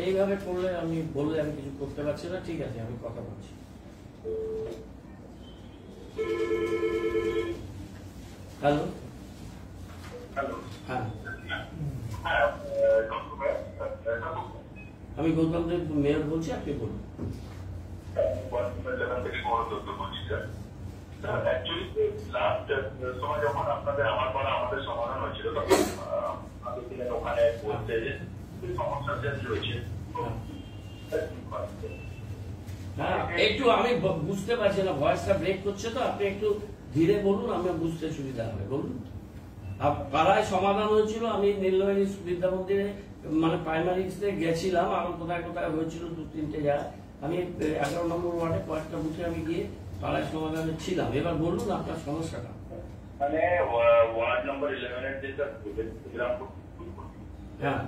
এইভাবে করলে আমি বললে আমি কিছু করতে পারছি না। ঠিক আছে, আমি কথা বলছি। হ্যালো, হ্যাঁ, আমি গৌতম দেব মেয়র বলছি, আপনি বলুন। আমাদের সমাধান হয়েছিল ওখানে বলতে যে সমস্যা রয়েছে। হ্যাঁ, একটু আমি বুঝতে পারছি না, ভয়েসটা ব্রেক করছে, তো আপনি একটু ধীরে বলুন, আমার বুঝতে সুবিধা হবে। বলুন। পাড়ায় সমাধান হয়েছিল, আমি নীলনয়নী বিদ্যা মন্দিরে মানে প্রাইমারিতে গেছিলাম, আর কোথায় কোথায় হয়েছিল 2-3টে জায়গায়। আমি 11 নম্বর ওয়ার্ডে কয়েকটা বুথে আমি গিয়ে পাড়ায় সমাধানে ছিলাম। এবার বলুন আপনার সমস্যাটা। মানে ওয়ার্ড নম্বর 11 এর যেটা হ্যাঁ,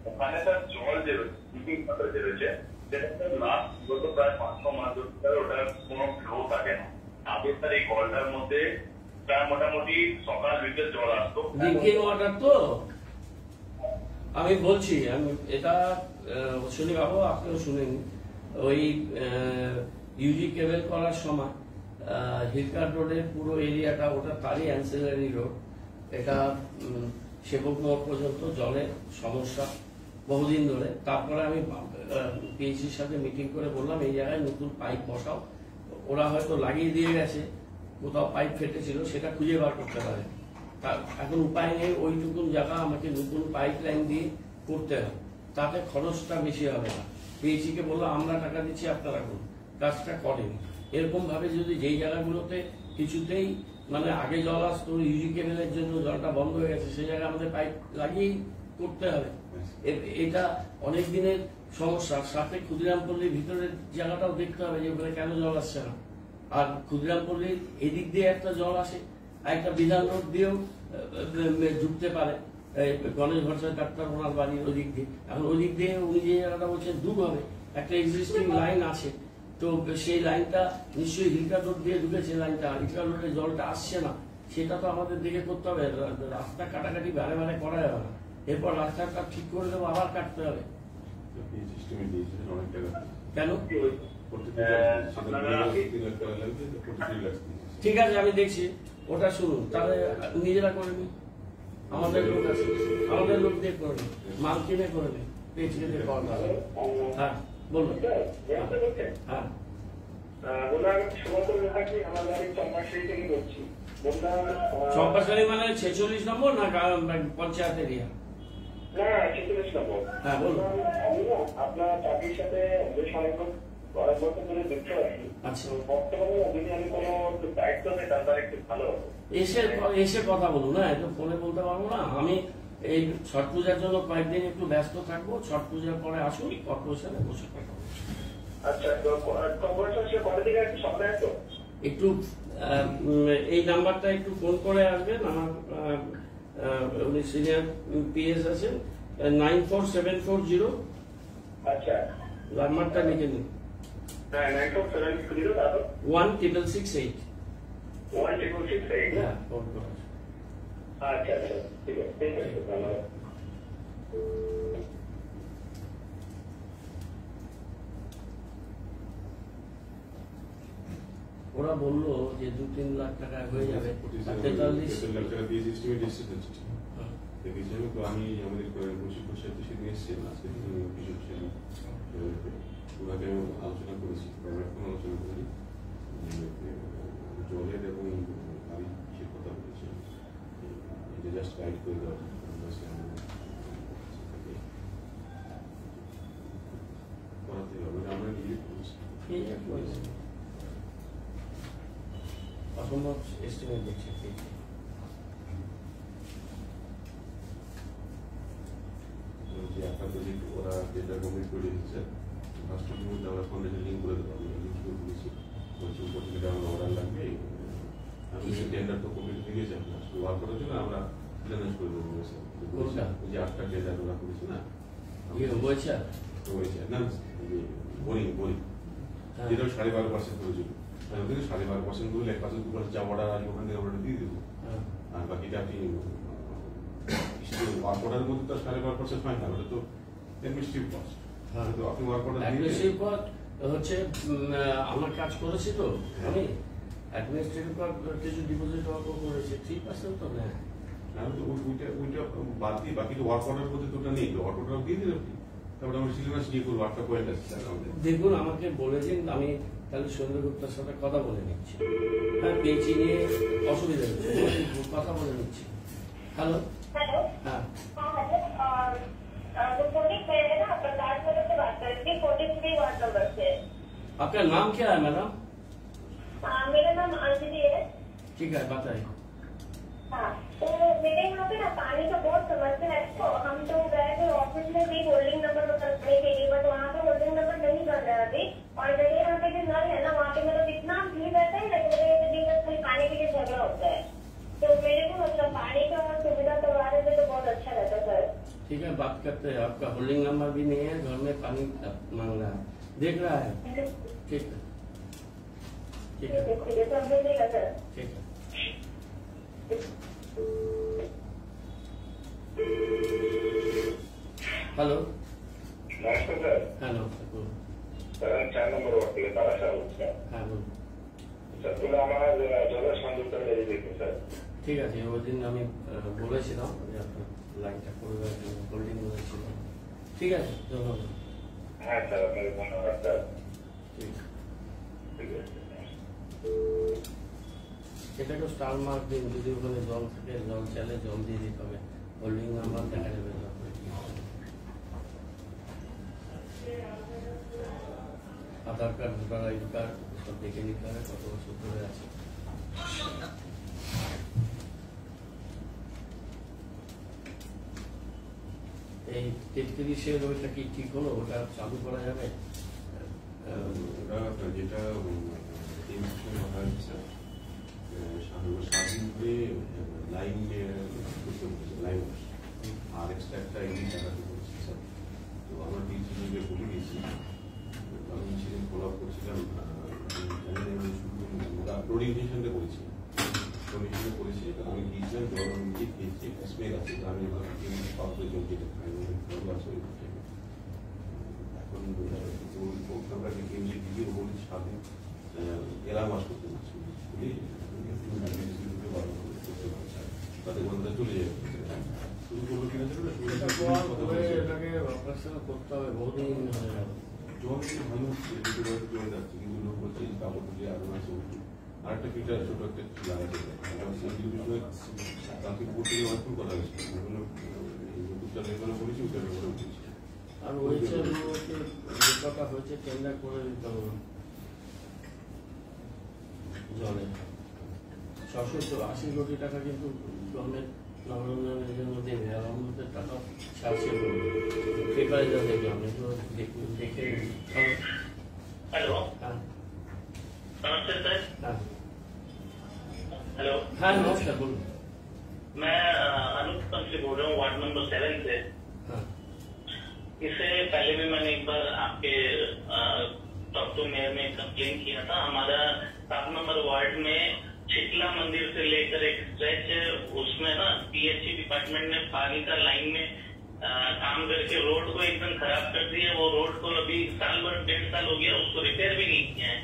ওখানে তার জল যে রয়েছে সেটা লাস্ট গত প্রায় 500 মাস ধরে ওটার কোনো ফ্লো থাকে না। আগে তার এই কলটার মধ্যে প্রায় মোটামুটি সকাল বিকেল জল আসতো। ড্রিঙ্কিং ওয়াটার তো আমি বলছি, আমি এটা শুনি বাবু, আপনিও শুনেন। ওই ইউজি কেবল করার সময় হিলকার রোডের পুরো এরিয়াটা, ওটা তারই অ্যান্সিলারি রোড। এটা সেবক মোড় পর্যন্ত জলের সমস্যা বহুদিন ধরে। তারপরে আমি পিএইচির সাথে মিটিং করে বললাম এই জায়গায় নতুন পাইপ বসাও। ওরা হয়তো লাগিয়ে দিয়ে গেছে, কোথাও পাইপ ফেটেছিল, সেটা খুঁজে বার করতে পারে। এখন উপায় নেই, ওইটুকুন জায়গা আমাকে নতুন পাইপ লাইন দিয়ে করতে হবে, তাতে খরচটা বেশি হবে না। পিএইচি কে বললো আমরা টাকা দিচ্ছি, আপনারা করুন, কাজটা করেনি। এরকম ভাবে যদি যেই জায়গাগুলোতে কিছুতেই মানে আগে জল আসতো, ইউজি কেবলের জন্য জলটা বন্ধ হয়ে গেছে, সেই জায়গায় আমাদের পাইপ লাগিয়েই করতে হবে। এটা অনেক দিনের সমস্যা। সাথে ক্ষুদিরামপল্লির ভিতরের জায়গাটাও দেখতে হবে যে ওখানে কেন জল আসছে না। আর ক্ষুদিরামপল্লির এদিক দিয়ে একটা জল আসে, একটা বিধান রোড দিয়েও ঢুকতে পারে, গণেশ ভরসা ডাক্তার ওনার বাড়ির ওদিক দিয়ে। এখন ওদিক দিয়ে উনি যে জায়গাটা বলছেন দূর হবে, একটা এক্সিস্টিং লাইন আছে, তো সেই লাইনটা নিশ্চয়ই হিলকা রোড দিয়ে ঢুকেছে লাইনটা, হিলকা রোডে জলটা আসছে না, সেটা তো আমাদের দিকে করতে হবে। রাস্তা কাটাকাটি বারে বারে করা যাবে না, এরপর রাস্তাটা ঠিক করে দেবো, আবার কাটতে হবে। কেন? ঠিক আছে, আমি দেখছি, ওটা শুনুন, তাহলে নিজেরা করে নি, আমাদের লোক আছে, আমাদের লোক দিয়ে করে নি, মাল কিনে করে নি, পেঁচিয়ে দিয়ে করা হবে। হ্যাঁ বলুন। হ্যাঁ, চম্পাশালী মানে 46 নম্বর না পঞ্চায়েত এরিয়া? হ্যাঁ বলুন। আপনার চাকরির সাথে বেশ অনেক বছর ধরে যুক্ত আছি। আচ্ছা, বর্তমানে যদি আমি কোনো দায়িত্ব নেই তাহলে একটু ভালো হবে। এসে কথা বলুন না, একটু ফোনে বলতে পারবো না। আমি এই ছট পূজার জন্য কয়েকদিন একটু ব্যস্ত থাকবো, ছট পূজার পরে আসুন, কর্পোরেশনে বসে কথা বলবো। আচ্ছা, কর্পোরেশন সে কবে থেকে একটু সপ্তাহে তো একটু এই নাম্বারটা একটু ফোন করে আসবেন। আমার উনি সিনিয়র পিএস আছেন, 94740 আচ্ছা নাম্বারটা লিখে নিন। হ্যাঁ 9470 তারপর 16668। 1668 হ্যাঁ, ফোন করুন। আচ্ছা আচ্ছা ঠিক আছে ধন্যবাদ। ওরা বললো যে 2-3 লাখ টাকা হয়ে যাবে। 43 লাখ টাকা দিয়ে এস্টিমেট এসেছে। দেখেছি আমি তো, আমি আমাদের প্রশিক্ষণ সাথে সেদিন এসেছেন, আজকে কিছু ওনাকে আলোচনা করেছি, আমরা এখন আলোচনা করি জলের এবং বাড়ি সে কথা বলেছি, এটা জাস্ট গাইড করে দেওয়া করাতে হবে, আমরা নিজে করছি। অসম্ভব এস্টিমেট দিচ্ছে। যে একটা প্রজেক্ট ওরা যেটা কমপ্লিট করে দিচ্ছে, ফার্স্টের মধ্যে আমরা ফাউন্ডেশন লিঙ্ক করে দেবো, আমরা লিঙ্ক করে দিয়েছি, বলছি উপর থেকে আমার অর্ডার লাগবে, আমি টেন্ডার তো কমপ্লিট হয়ে গেছে, আপনার শুধু ওয়ার্ক করার জন্য আমরা ফিনান্স করে দেবো। ওই যে 8টা টেন্ডার ওরা করেছে না, হয়েছে না বোরিং যেটা 12.5% করেছিল, ওদের 12.5% করলে 1% যা অর্ডার আসবে ওখান থেকে আমরা দিয়ে দেবো, আর বাকিটা আপনি ওয়ার্ক অর্ডারের মধ্যে তো 12.5% হয় না, ওটা তো অ্যাডমিনিস্ট্রেটিভ কস্ট। তো আপনি ওয়ার্ক অর্ডার অ্যাডমিনিস্ট্রেটিভ কস্ট হচ্ছে আমার কাজ করেছি তো আমি অ্যাডমিনিস্ট্রেটিভ কস্ট কিছু ডিপোজিট ওয়ার্ক করেছি 3% তো না, ওইটা বাদ দিয়ে বাকি তো ওয়ার্ক অর্ডার মধ্যে তো ওটা নেই, তো ওয়ার্ক অর্ডার দিয়ে দিলে তারপরে আমরা সিলেবাস নিয়ে করবো, একটা পয়েন্ট আছে স্যার আমাদের। দেখুন আমাকে বলেছেন, আমি তাহলে সুরেন্দ্র গুপ্তার সাথে কথা বলে নিচ্ছি। হ্যাঁ, পেয়েছি নিয়ে অসুবিধা হচ্ছে, কথা বলে নিচ্ছি। হ্যালো हेलो हाँ हाँ हेलो जो पुलिस में है ना प्रकाश नगर से बात कर रही थी 43 वार्ड नंबर से। आपका नाम क्या है मैडम? मेरा नाम अंजलि है। ठीक है बताइए। हाँ तो मेरे यहाँ पे ना पानी का बहुत समस्या है, तो हम तो गए थे ऑफिस में भी होल्डिंग नंबर बताने के लिए, बट वहाँ पे होल्डिंग नंबर नहीं बन रहा अभी, और मेरे यहाँ पे जो नल है ना वहाँ पे मतलब इतना भीड़ रहता है ना, मेरे दिन में पानी के लिए झगड़ा होता है, तो मेरे को मतलब पानी का सुविधा करवा देते तो बहुत अच्छा रहता सर। ठीक है, बात करते हैं। आपका होल्डिंग नंबर भी नहीं है, घर में पानी मांग रहा है, देख रहा है। ठीक है ठीक है तो हम मिलेगा सर। ठीक है। हेलो नमस्कार सर। हेलो बोलो। सर 4 নম্বর ওয়ার্ড থেকে তারা স্যার বলছেন। হ্যাঁ বলুন। স্যার তুলে আমার জলের সংযোগটা দিয়ে দিন স্যার। ঠিক আছে, ওই দিন আমি বলেছিলাম যে আপনার লাইনটা করে দেওয়ার জন্য, হোল্ডিং বলেছিল। ঠিক আছে, ধন্যবাদ। হ্যাঁ স্যার আপনাকে ধন্যবাদ স্যার। ঠিক আছে, ঠিক আছে। এটাকে স্টার মার্ক দিন, যদি ওখানে জল থাকে, জল চাইলে জল দিয়ে দিতে হবে, হোল্ডিং নাম্বার দেখা যাবে। আধার কার্ড, ভোটার আইডি কার্ড সব দেখে নিতে হবে কত বছর ধরে আছে। এই 33-এর ওইটা কি ঠিক হলো? ওটা চালু করা যাবে? ওটা যেটা স্বাধীন করে লাইন লাইন আর এক্সট্রা একটা ইউনিট টাকাতে করছি স্যার। তো আমরা ডিজিটালকে বলে দিয়েছি, আমি সেদিন ফলো আপ করছিলাম, ওরা প্রোডিংশনটা করেছি, প্রোডিংশনটা করেছি, আমি গিয়েছিলাম, জল আমি নিজে খেয়েছি, স্মেল আছে, আমি পাত্রে জল যেটা খাই আছে এখন আমরা কেন্দ্রিক দিকে বলি স্বাধীন এরা মাস করতে পারছি তাদের মধ্যে চলে যাবে। এটাকে অপারেশন করতে হবে, বহুদিন হয়ে গেল। জল ভালো হচ্ছে, জল যাচ্ছে, কিন্তু লোক বলছে কাপড় তুলে আরো আছে। আরেকটা ফিল্টার ছোট একটা লাগাতে বিষয়ে তাকে করতে অনেকক্ষণ কথা হয়েছে, এগুলো বলেছি, ওটা বলেছি। আর হয়েছে যে কথা হয়েছে টেন্ডার করে দিতে হবে জলে। 680 কোটি টাকা কিন্তু গভর্নমেন্ট নগরোন্নয়নের জন্য দেবে, আর আমাদের টাকা ছাড়ছে পেপারে যা দেখলাম, এগুলো দেখে। हेलो হ্যাঁ नमस्ते सर। হ্যাঁ हेलो হ্যাঁ নমস্কার, বলুন। मैं अनुप पंत से बोल रहा हूँ, वार्ड नंबर 7 से। हाँ इससे पहले भी मैंने एक बार आपके टॉप टू मेयर में कंप्लेन किया था। हमारा 7 नंबर वार्ड में शीतला मंदिर से लेकर एक स्ट्रेच है, उसमें ना पीएचई डिपार्टमेंट ने पानी का लाइन में काम करके रोड को एकदम खराब कर दिया। वो रोड को अभी साल भर 1.5 साल हो गया, उसको रिपेयर भी नहीं किया है।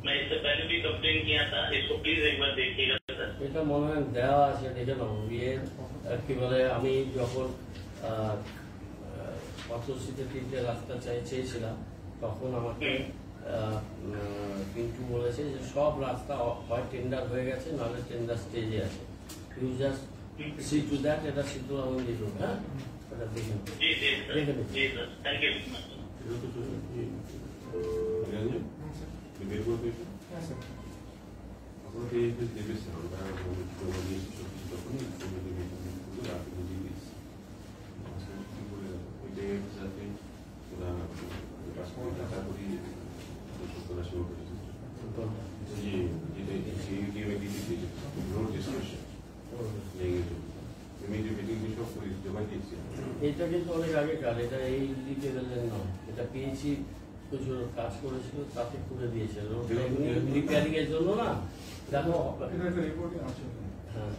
मैं इससे पहले भी कंप्लेन किया था, इसको प्लीज एक बार देखिएगा सर। এটা মনে হয় দেওয়া আছে, দেখে নাও। ইয়ে কি বলে, আমি যখন পথশ্রীতে 3টে রাস্তা চেয়েছিলাম, তখন আমাকে পিন্টু বলেছে যে সব রাস্তা হয় টেন্ডার হয়ে গেছে, নাহলে টেন্ডার স্টেজে আছে। You just see to that. এটা সিদ্ধুরা মন্দির রোড। হ্যাঁ, এটা দেখে जी जी सर, जी सर, थैंक यू। হ্যাঁ স্যার। আপনাকে এই যে দেখেছেন আমরা নিয়ে যখনই ওইটাই যাতে ওরা পাসপোর্ট টাকা করি করা শুরু করেছে। রোড ডিসকাশন জমা দিয়েছি। এটা কিন্তু অনেক আগেকার, এটা এই লেভেলের নয়। এটা পেয়েছি, প্রচুর কাজ করেছিল, তাতে করে দিয়েছে রিপেয়ারিং এর জন্য না। দেখো এটা একটা রিপোর্টে আছে। হ্যাঁ,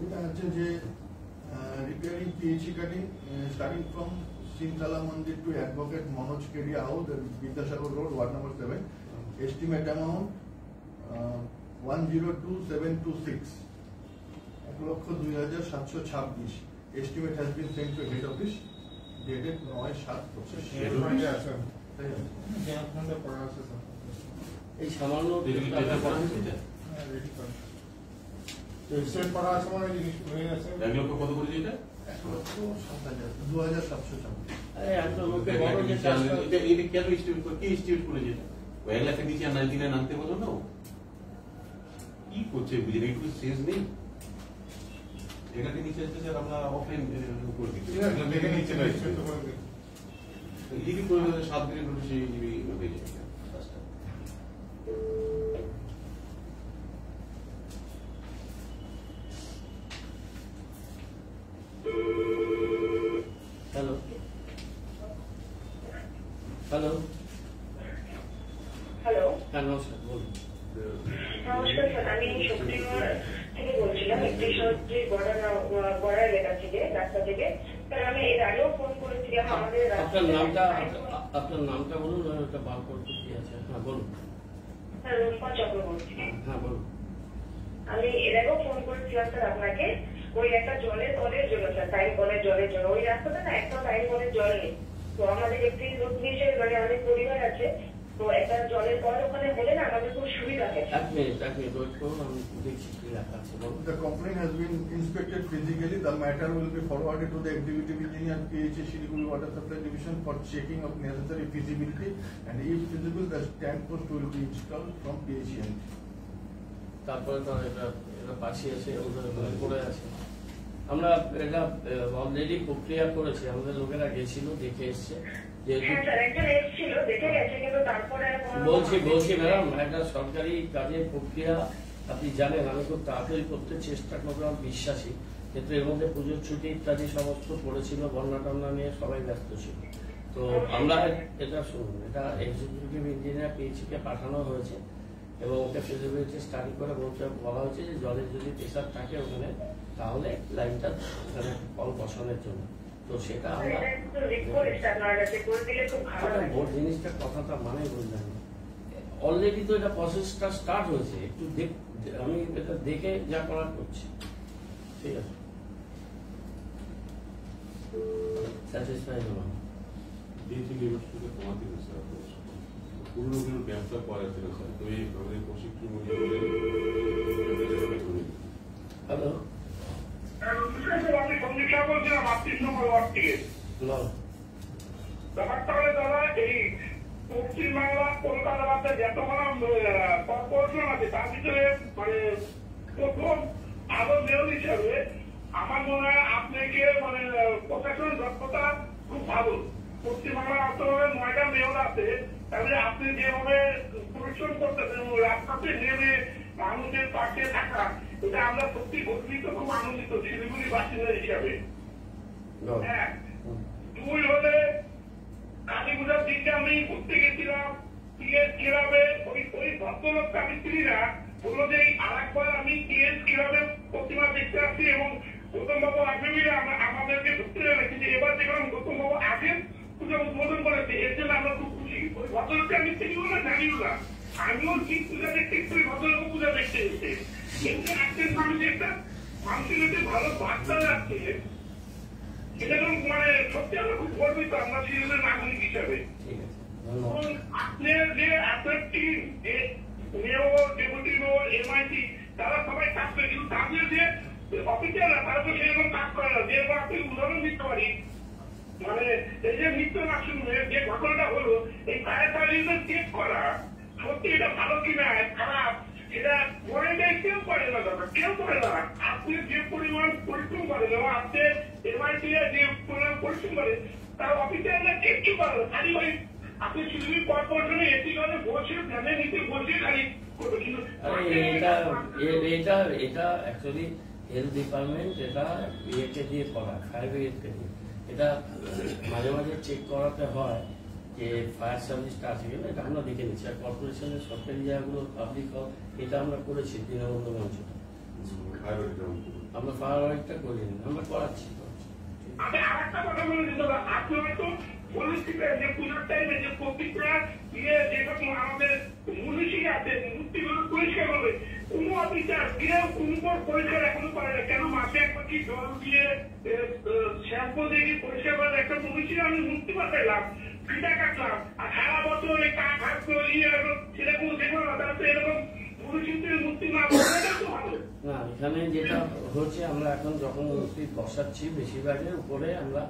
এটা আছে যে repairing PHE cutting starting from Sintala মন্দির to advocate Manoj Kedia house, Vidyasagar road, ward number 7। Estimate amount 1,02,726, 1,02,726। Estimate has been sent to head office dated 9/7/25। এই সামান্য কত করে এটা? 1,02,726। একটা লোকে বড় যে কাজটা এটা কেন স্টিমেট করে যেটা 1 লাখের নিচে আর 9 দিনে নামতে বলো না। কি করছে বুঝলেন, একটু শেষ নেই। এটাকে নিচে আসতে স্যার আমরা অফলাইন করে দিচ্ছি, নিচে রয়েছে ইডি করে 7 দিনের নোটিশে ইডি হয়ে যাবে। হ্যালো হ্যালো হ্যালো, হ্যাঁ নমস্কার, বলুন। নমস্কার স্যার, আমি শক্তিনগর থেকে বলছিলাম, একটি যে বর্ডার এলাকা থেকে, রাস্তা থেকে। স্যার আমি এর আগেও ফোন করেছিলাম আমাদের। আপনার নামটা বলুন, ওটা বার করতে কি আছে। হ্যাঁ বলুন। স্যার রূপা চক্রবর্তী। হ্যাঁ বলুন। আমি এর আগেও ফোন করেছিলাম স্যার আপনাকে, ওই একটা জলের কলের জন্য স্যার, টাইম কলের জলের জন্য। ওই রাস্তাটা না একটা টাইম কলের জল নেই। তো আমাদের একটি লোক নিচে মানে অনেক পরিবার আছে, তো একটা জলের কল ওখানে হলে না আমাদের খুব সুবিধা হয়। এক মিনিট ওয়েট করুন, আমি দেখছি কি লেখা আছে। The complaint has been inspected physically. The matter will be forwarded to the executive engineer PHA Siliguri Water Supply Division for checking of necessary feasibility, and if feasible, the stand post will be installed from PHA. তারপরে তো এটা পাশে আছে, ওদের করে আছে। আমরা এটা অলরেডি প্রক্রিয়া করেছি, আমাদের লোকেরা গেছিল, দেখে এসছে। বলছি ম্যাডাম, একটা সরকারি কাজের প্রক্রিয়া আপনি জানেন, আমি খুব তাড়াতাড়ি করতে চেষ্টা করবো, আমি বিশ্বাসী। কিন্তু এর মধ্যে পুজোর ছুটি ইত্যাদি সমস্ত পড়েছিল, বন্যা টন্যা নিয়ে সবাই ব্যস্ত ছিল। তো আমরা এটা শুনুন, এটা এক্সিকিউটিভ ইঞ্জিনিয়ার পিএইচইকে পাঠানো হয়েছে এবং ওকে ফিজিবিলিটি স্টাডি করে বলা হয়েছে যে জলের যদি প্রেশার থাকে ওখানে, তাহলে লাইনটা ওখানে কল বসানোর জন্য। তো সেটা আমরা জিনিসটা কথাটা মানে বুঝলাম, অলরেডি তো এটা প্রসেসটা স্টার্ট হয়েছে। একটু আমি এটা দেখে যা করার করছি। ঠিক আছে, স্যাটিসফাই হলাম। পুরোনো ব্যবসা করা ছিল স্যার, তো এই আমাদের প্রশিক্ষণ হ্যালো, আমি সন্দীপ শাহ বলছিলাম 38 নম্বর ওয়ার্ড থেকে। ব্যাপারটা হলে দাদা, এই পশ্চিমবাংলা কলকাতা রাজ্যে যতগুলো কর্পোরেশন আছে তার ভিতরে মানে প্রথম আরো মেয়র হিসাবে আমার মনে হয় আপনাকে মানে প্রশাসনের দক্ষতা খুব ভালো। পশ্চিমবাংলার অন্তর্গত 9টা মেয়র আছে, তাহলে আপনি যেভাবে পরিশ্রম করতেছেন রাস্তাতে নেমে মানুষের পাশে থাকা, এটা আমরা সত্যি গর্বিত, খুব আনন্দিত শিলিগুড়ি বাসিন্দা হিসাবে। হ্যাঁ, 2 হলে কালীপূজার দিনকে আমি ঘুরতে গেছিলাম টিএস ক্লাবে, ওই ভদ্রলোককে আমি চিনি না, বললো যে আরেকবার আমি টিএস ক্লাবে প্রতিমা দেখতে আসছি এবং গৌতম বাবু আগে মিলে আমাদেরকে ঢুকতে যাবে, কিন্তু এবার দেখলাম গৌতম বাবু আগে পূজা উদ্বোধন করেছে, এর জন্য আমরা খুব খুশি। ওই ভদ্রলোককে আমি চিনিও না, জানিও না, আমিও ঠিক পূজা দেখতে এসেছি, ওই ভদ্রলোক পূজা দেখতে এসেছে। কিন্তু একজন মানুষ একটা মানুষের কাছে ভালো বার্তা যাচ্ছে, এটা মানে সত্যি আমরা খুব গর্বিত আমরা সিরিজের নাগরিক হিসাবে। ঠিক আছে, ধন্যবাদ। আপনার যে আপনার টিম, যে মেয়র, ডেপুটি মেয়র, এমআইসি, তারা সবাই কাজ করে, কিন্তু তাদের যে অফিসাররা তারা তো সেরকম কাজ করে না। যেরকম আপনি উদাহরণ দিতে পারি, মানে এই যে নিত্য নার্সিংহোমে যে ঘটনাটা হলো, এই ফায়ার সার্ভিসের চেক করা সত্যি এটা ভালো কিনা খারাপ, এটা পরে দেয় কেউ করে না, দাদা কেউ করে না। আপনি যে পরিমাণ পরিশ্রম করেন এবং আপনি এমআইসি যে পরিমাণ পরিশ্রম করেন, তার অফিসাররা কিচ্ছু করে না, খালি ওই আপনি শিলিগুড়ি কর্পোরেশনে এসি করে বসে ধ্যানে নিতে বসে খালি করবে। কিন্তু এটা অ্যাকচুয়ালি হেলথ ডিপার্টমেন্ট এটা ইয়েকে দিয়ে করা, ফায়ার ব্রিগেডকে দিয়ে। এটা মাঝে মাঝে চেক করাতে হয় যে ফায়ার সার্ভিসটা আছে কিনা, এটা আমরা দেখে নিচ্ছি। আর কর্পোরেশনের সরকারি জায়গাগুলো পাবলিক হল, এটা আমরা করেছি দীনবন্ধু মঞ্চটা। আমরা ফায়ার ওয়ার্কটা করিনি, আমরা করাচ্ছি। আমি আরেকটা কথা বলে দিতে পারি, আপনি হয়তো বলেছিলেন যে পুজোর টাইমে যে প্রতিটা ইয়ে যেরকম আমাদের মনীষী আছে মূর্তিগুলো পরিষ্কার করবে, কোন অফিসার কেউ কোন পরিষ্কার এখনো করে না। কেন মাসে একবার কি জল দিয়ে শ্যাম্পু দিয়ে কি পরিষ্কার করে? একটা মনীষী আমি মূর্তি পাঠাইলাম, ফিটা কাটলাম, আর সারা বছর এই কাঠ হাত ইয়ে সেরকম দেখলাম না, তারা তো এরকম মনীষীদের মূর্তি না বলে তো ভালো না। এখানে যেটা হচ্ছে, আমরা এখন যখন মূর্তি বসাচ্ছি বেশিরভাগের উপরে আমরা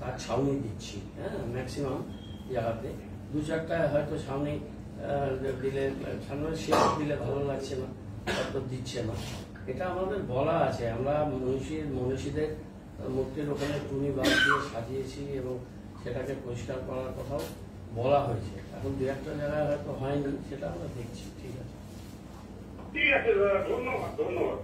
তার ছাউনি দিচ্ছি, হ্যাঁ, ম্যাক্সিমাম জায়গাতে। দু চারটায় হয়তো ছাউনি দিলে, ছাউনি শেপ দিলে ভালো লাগছে না, হয়তো দিচ্ছে না। এটা আমাদের বলা আছে, আমরা মনীষীদের মূর্তির ওখানে টুনি বাদ দিয়ে সাজিয়েছি এবং সেটাকে পরিষ্কার করার কথাও বলা হয়েছে। এখন দু একটা জায়গায় হয়তো হয়নি, সেটা আমরা দেখছি। ঠিক আছে, ঠিক আছে, ধন্যবাদ ধন্যবাদ।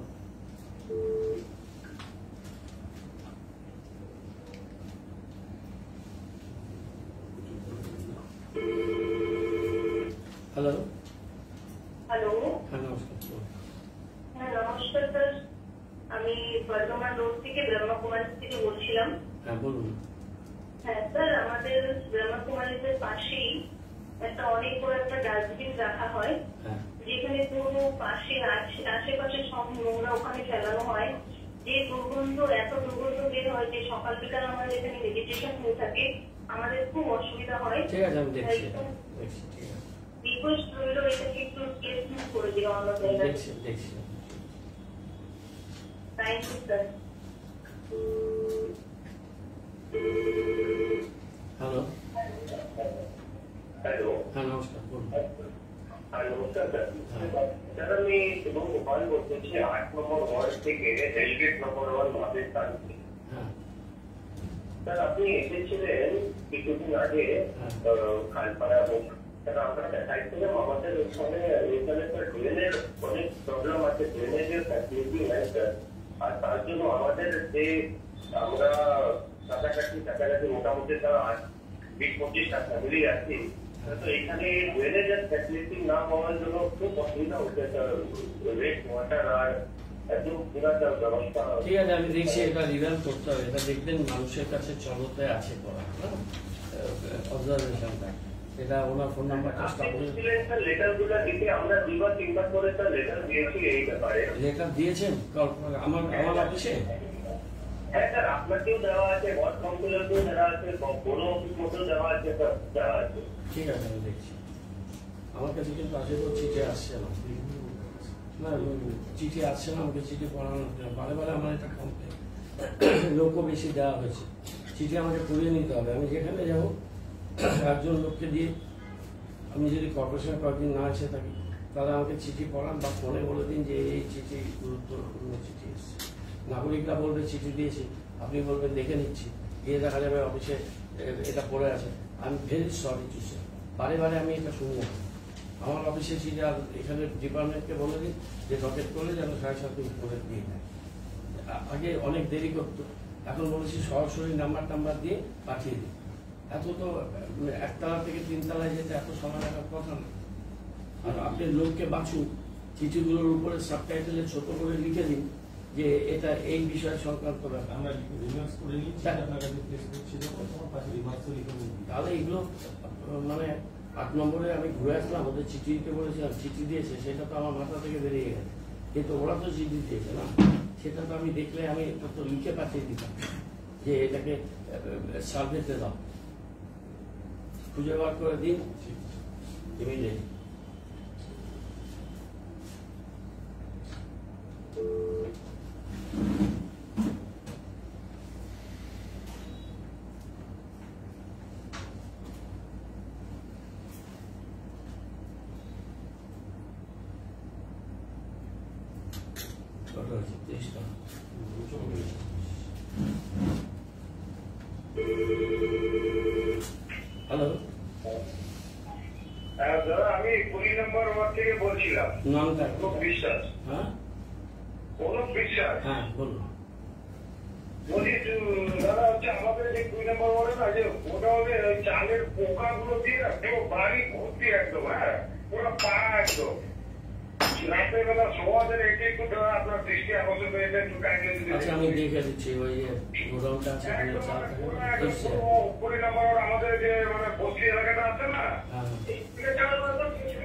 হ্যালো। হ্যালো, হ্যাঁ, নমস্কার। হ্যাঁ নমস্কার স্যার, আমি বর্ধমান রোড থেকে ব্রহ্মকুমারী থেকে বলছিলাম। হ্যাঁ, বলুন। হ্যাঁ স্যার, আমাদের ব্রহ্মকুমারীদের পাশেই একটা অনেক বড় একটা ডাস্টবিন রাখা হয়, হ্যাঁ, যেখানে পুরো পাশে আশেপাশে সব নোংরা ওখানে ফেলানো হয়। যে দুর্গন্ধ, এত দুর্গন্ধ বের হয় যে সকাল বিকাল আমাদের এখানে মেডিটেশন হয়ে থাকে, আমাদের খুব অসুবিধা হয়। ঠিক আছে, আমি দেখছি এটা, দেখছি। ঠিক আছে, রিকোয়েস্ট রইল এটাকে একটু স্কেচ করে দিও অন্য জায়গায়। দেখছি দেখছি। Thank you sir. Hello. Hello, হ্যাঁ, নমস্কার, বলুন। নমস্কার স্যার। স্যার, আমি এবং গোপাল বলতেছি 8 নম্বর ওয়ার্ড থেকে ডেলিগেট নম্বর 1 ভাবে স্যার। হ্যাঁ, স্যার, আপনি এসেছিলেন কিছুদিন আগে খালপাড়া। স্যার, আমরা দেখাইছিলাম আমাদের ওখানে স্যার ড্রেনের অনেক প্রবলেম আছে, ড্রেনেজের ফ্যাসিলিটি নেই স্যার। আর তার জন্য আমাদের যে আমরা কাছাকাছি মোটামুটি স্যার 20-25টা ফ্যামিলি আছি, তো এখানে ড্রেনেজের ফ্যাসিলিটি না হওয়ার জন্য খুব অসুবিধা হচ্ছে স্যার। রেড ওয়াটার আর একদম পুরা ব্যবস্থা। ঠিক আছে, আমি দেখছি, এটা রিভ্যাম্প করতে হবে। এটা দেখবেন মানুষের কাছে চলতে আছে করা, অবজারভেশনটা। এটা ওনার ফোন নাম্বারটা লেটারগুলো দিতে আমরা 2-3বার করে স্যার লেটার দিয়েছি এই ব্যাপারে। লেটার দিয়েছেন আমার অফিসে? হ্যাঁ স্যার, আপনাকেও দেওয়া আছে, ওয়ার্ড কাউন্সিলরকেও দেওয়া আছে, বড় অফিস মতো দেওয়া আছে স্যার, দেওয়া আছে। ঠিক আছে, আমি দেখছি। আমার কাছে কিন্তু আসে তো চিঠি আসছে না, চিঠি আসছে না, আমাকে চিঠি পড়ানো বারে বারে আমার এটা কমপ্লেন। লোকও বেশি দেওয়া হয়েছে, চিঠি আমাকে পড়িয়ে নিতে হবে। আমি যেখানে যাবো একজন লোককে দিয়ে, আমি যদি কর্পোরেশনে কয়েকদিন না এসে থাকি, তাহলে আমাকে চিঠি পড়ান বা ফোনে বলে দিন যে এই চিঠি গুরুত্বপূর্ণ চিঠি এসছে। নাগরিকরা বলবে চিঠি দিয়েছি, আপনি বলবেন দেখে নিচ্ছি, গিয়ে দেখা যাবে অফিসে এটা পড়ে আছে। আমি ভেরি সরি টু সে, বারে বারে আমি এটা শুনি না। আমার অফিসে চিঠি আর এখানে ডিপার্টমেন্টকে বলে দিন যে ডকেট করলে যেন 7.5 দিন করে দিয়ে দেয়। আগে অনেক দেরি করতো, এখন বলেছি সরাসরি নাম্বার দিয়ে পাঠিয়ে দিই। এত তো একতলা থেকে তিনতলায় যেতে এত সময় লাগার কথা না। আর আপনি লোককে বাঁচুন, চিঠিগুলোর উপরে সাবটাইটেলে ছোট করে লিখে দিন যে এটা এই বিষয় সংক্রান্ত ব্যাপার। আমরা রিমার্কস করে নিচ্ছি, আপনার কাছে ফেসবুক ছিল, তোমার পাশে রিমার্কসও লিখে দিন। তাহলে এগুলো মানে 8 নম্বরে আমি ঘুরে আসলাম, ওদের চিঠি দিতে বলেছিলাম, চিঠি দিয়েছে, সেটা তো আমার মাথা থেকে বেরিয়ে গেছে। কিন্তু ওরা তো চিঠি দিয়েছে না, সেটা তো আমি দেখলে আমি তো লিখে পাঠিয়ে দিতাম যে এটাকে সার্ভেতে দাও, খুঁজে বার করে দিন ইমিডিয়েট। হ্যালো, দাদা আমি 20 নম্বর ওয়ার্ড থেকে বলছিলাম। নামটা অনুপ বিশ্বাস। হ্যাঁ অনুপ বিশ্বাস। হ্যাঁ বলুন। বলছি দাদা হচ্ছে আমাদের যে 2 নম্বর ওয়ার্ডে না, যে ওটা হবে ওই চালের পোকাগুলো দিয়ে না পুরো বাড়ি ভর্তি একদম, হ্যাঁ পুরো পাড়া একদম। রাতের বেলা সমাজের এটি একটু আপনার দৃষ্টি আকর্ষণ হয়েছে, একটু কাইন্ডলি যদি আচ্ছা আমি দেখে দিচ্ছি, ওই যে গোডাউনটা আছে একদম চাল পুরো থাকে একদম 20 নম্বর ওয়ার্ড আমাদের যে মানে বস্তি এলাকাটা আছে না,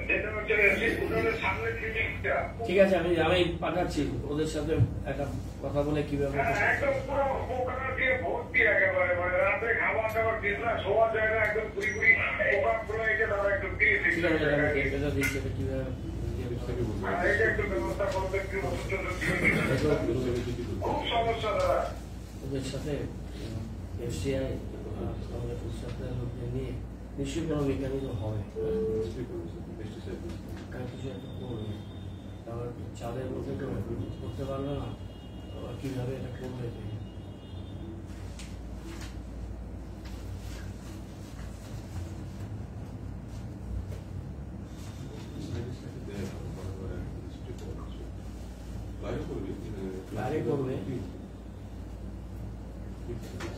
যেটা হচ্ছে স্কুলের সামনে ক্লিনিকটা। ঠিক আছে, আমি পাঠাচ্ছি ওদের সাথে একটা কথা বলে কিভাবে। একদম পুরো পোকা দিয়ে ভর্তি একেবারে, মানে রাতে খাবার দাবার দিস না, শোয়া যায় না, একদম পুরি পুরি পোকা পুরো এসে তারা একটু দিয়ে ঠিক আছে, আমি এটা দিচ্ছি, এটা কিভাবে এটা একটু ব্যবস্থা করতে একটু খুব সমস্যা দাদা। ওদের সাথে এফসিআই আমাদের সাথে লোকদের নিয়ে নিশ্চয়ই কোনো মেকানিজম হবে, কিছু একটা করবে। তারপর চালের মধ্যে তো করতে পারলো না, কিভাবে এটা করবে। বাইরে করবে,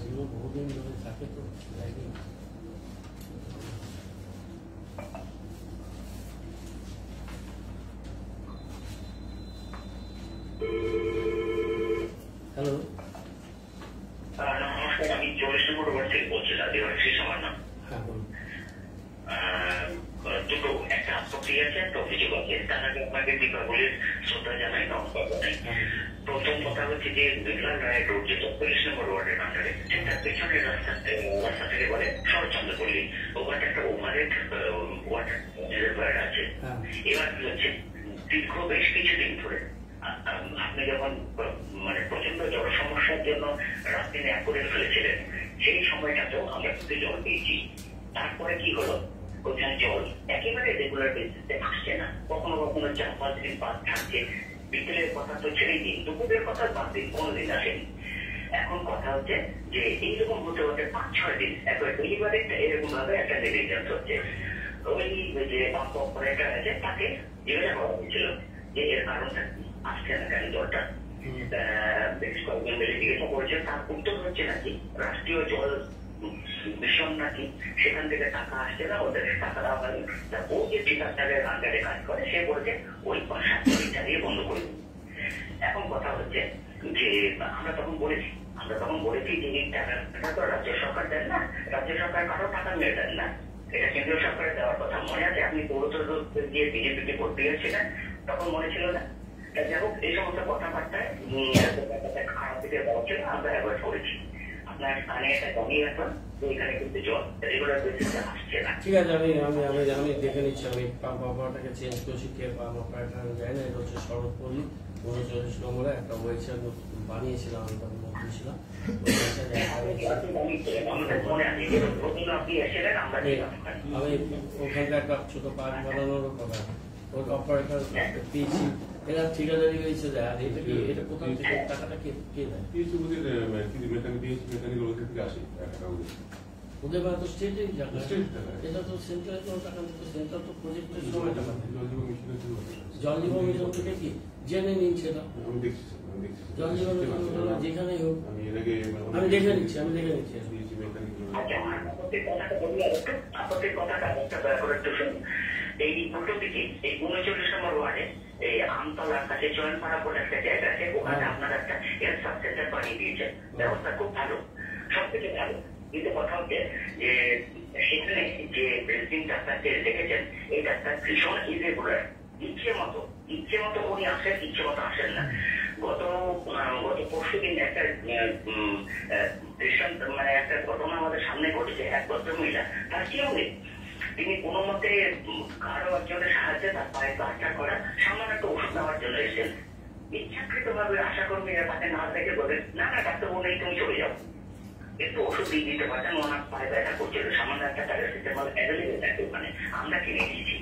এগুলো বহুদিন ধরে থাকে তো। হ্যালো, নমস্কার, আমি 40 নম্বর ওয়ার্ড থেকে বলছিলাম, দেবাশিস আমার নাম। হ্যাঁ বলুন। দুটো, একটা আপত্তি আছে, একটা অভিযোগ আছে। তার আগে আপনাকে দীপাবলির শ্রদ্ধা জানাই, নমস্কার জানাই। প্রথম কথা হচ্ছে যে বিপ্লব রায় রোড, যে 40 নম্বর ওয়ার্ডের আন্ডারে, সেটার পেছনের রাস্তা থেকে বলে শরৎচন্দ্র পল্লী, ওখানে একটা ওভারহেড ওয়াটার রিজার্ভার আছে। এবার কি হচ্ছে, দীর্ঘ বেশ কিছুদিন ধরে আপনি যখন মানে প্রচন্ড জল সমস্যার জন্য রাস্তা ন্যাপ করে ফেলেছিলেন, সেই সময়টাতেও আমরা কিন্তু জল পেয়েছি। তারপরে কি হলো, ওখানে জল একেবারে রেগুলার বেসিসে আসছে না, কখনো কখনো 4-5 দিন বাদ থাকছে। বিকেলের কথা তো ছেড়েই দিন, দুপুরের কথা বাদ দিন, কোনোদিন আসেনি। এখন কথা হচ্ছে যে এইরকম হতে হতে 5-6 দিন একবার ডেলিভারি এরকম ভাবে একটা নেগলিজেন্স হচ্ছে। ওই যে পাম্প অপারেটর আছে, তাকে জিজ্ঞাসা করা হয়েছিল যে এর কারণটা আসছে না কেন জলটা। বেশ কয়েকজন মিলে জিজ্ঞাসা করেছে, তার উত্তর হচ্ছে নাকি রাষ্ট্রীয় জল মিশন নাকি সেখান থেকে টাকা আসছে না, ওদের টাকা দেওয়া হয়নি। ও যে ঠিকাদারের আন্ডারে কাজ করে, সে বলছে ওই সাতটি চালিয়ে বন্ধ করে দিন। এখন কথা হচ্ছে যে আমরা তখন বলেছি যে এই টাকাটা তো রাজ্য সরকার দেন না, রাজ্য সরকার কারো টাকা নিয়ে দেন না, এটা কেন্দ্রীয় সরকারের দেওয়ার কথা। মনে আছে আপনি পৌরতর দিয়ে বিজেপিকে ভোট দিয়েছিলেন, তখন মনে ছিল না? যাই হোক, এই সমস্ত কথাবার্তায় খারাপ দিকে বলা ছিল, আমরা অ্যাভয়েড করেছি। আপনার কানে একটা জমিয়ে রাখলাম, এখানে কিন্তু জল রেগুলার বেসিসে আসছে না। ঠিক আছে, আমি আমি আমি আমি দেখে নিচ্ছি। আমি পাম্প অপারেটরটাকে চেঞ্জ করছি, কে পাম্প অপারেটর যায় না। এটা হচ্ছে শরৎপল্লী 39 নম্বরে একটা ওয়েবসাইট বানিয়েছিলাম, আমি তখন মন্ত্রী ছিলাম। আমি ওখানকার একটা ছোট পার্ক বানানোরও কথা, ওর অপারেটর পেয়েছি। এরা ঠিকাদারি হয়েছে দেয়। আর এটা কি, এটা কোথাও থেকে টাকাটা কে দেয়? ওদের বেলা তো স্টেটেই টাকা, এটা তো সেন্ট্রাল কোনো টাকা দিত। সেন্ট্রাল তো প্রজেক্টের সময় টাকা দেয়। জল জীবন মিশন থেকে কি জেনে নিন সেটা। জল জীবন মিশন যেখানেই হোক, আমি দেখে নিচ্ছি। আচ্ছা, আপত্তির কথাটা বলি আর একটু, আপত্তির কথাটা একটা দয়া করে একটু শুনুন। এই উল্টো দিকে এই 39 নম্বর ওয়ার্ডে এই আমতলার কাছে চয়নপাড়া বলে একটা জায়গা আছে, ওখানে আপনারা একটা হেলথ সাব সেন্টার বানিয়ে দিয়েছেন, ব্যবস্থা খুব ভালো, সব থেকে ভালো। কিন্তু কথা হচ্ছে যে সেখানে যে প্রেসিডিং ডাক্তারকে রেখেছেন, এই ডাক্তার ভীষণ ইরেগুলার, ইচ্ছে মতো উনি আসেন, ইচ্ছে মতো আসেন না। গত পরশু দিন একটা দৃষ্টান্ত, মানে একটা ঘটনা আমাদের সামনে ঘটেছে। এক ভদ্রমহিলা, তার কেউ নেই, তিনি কোনো মতে কারো একজনের সাহায্যে তার পায়ে প্লাস্টার করা, সামান্য একটা ওষুধ নেওয়ার জন্য এসেছেন। ইচ্ছাকৃত ভাবে আশাকর্মীরা তাকে না দেখে বলেন, না ডাক্তারবাবু নেই, তুমি চলে যাও, একটু ওষুধ দিয়ে দিতে পারতেন, ওনার পায়ে ব্যথা করছিল, সামান্য একটা প্যারাসিটামল অ্যাভেলেবেল থাকে, মানে আমরা কিনে দিয়েছি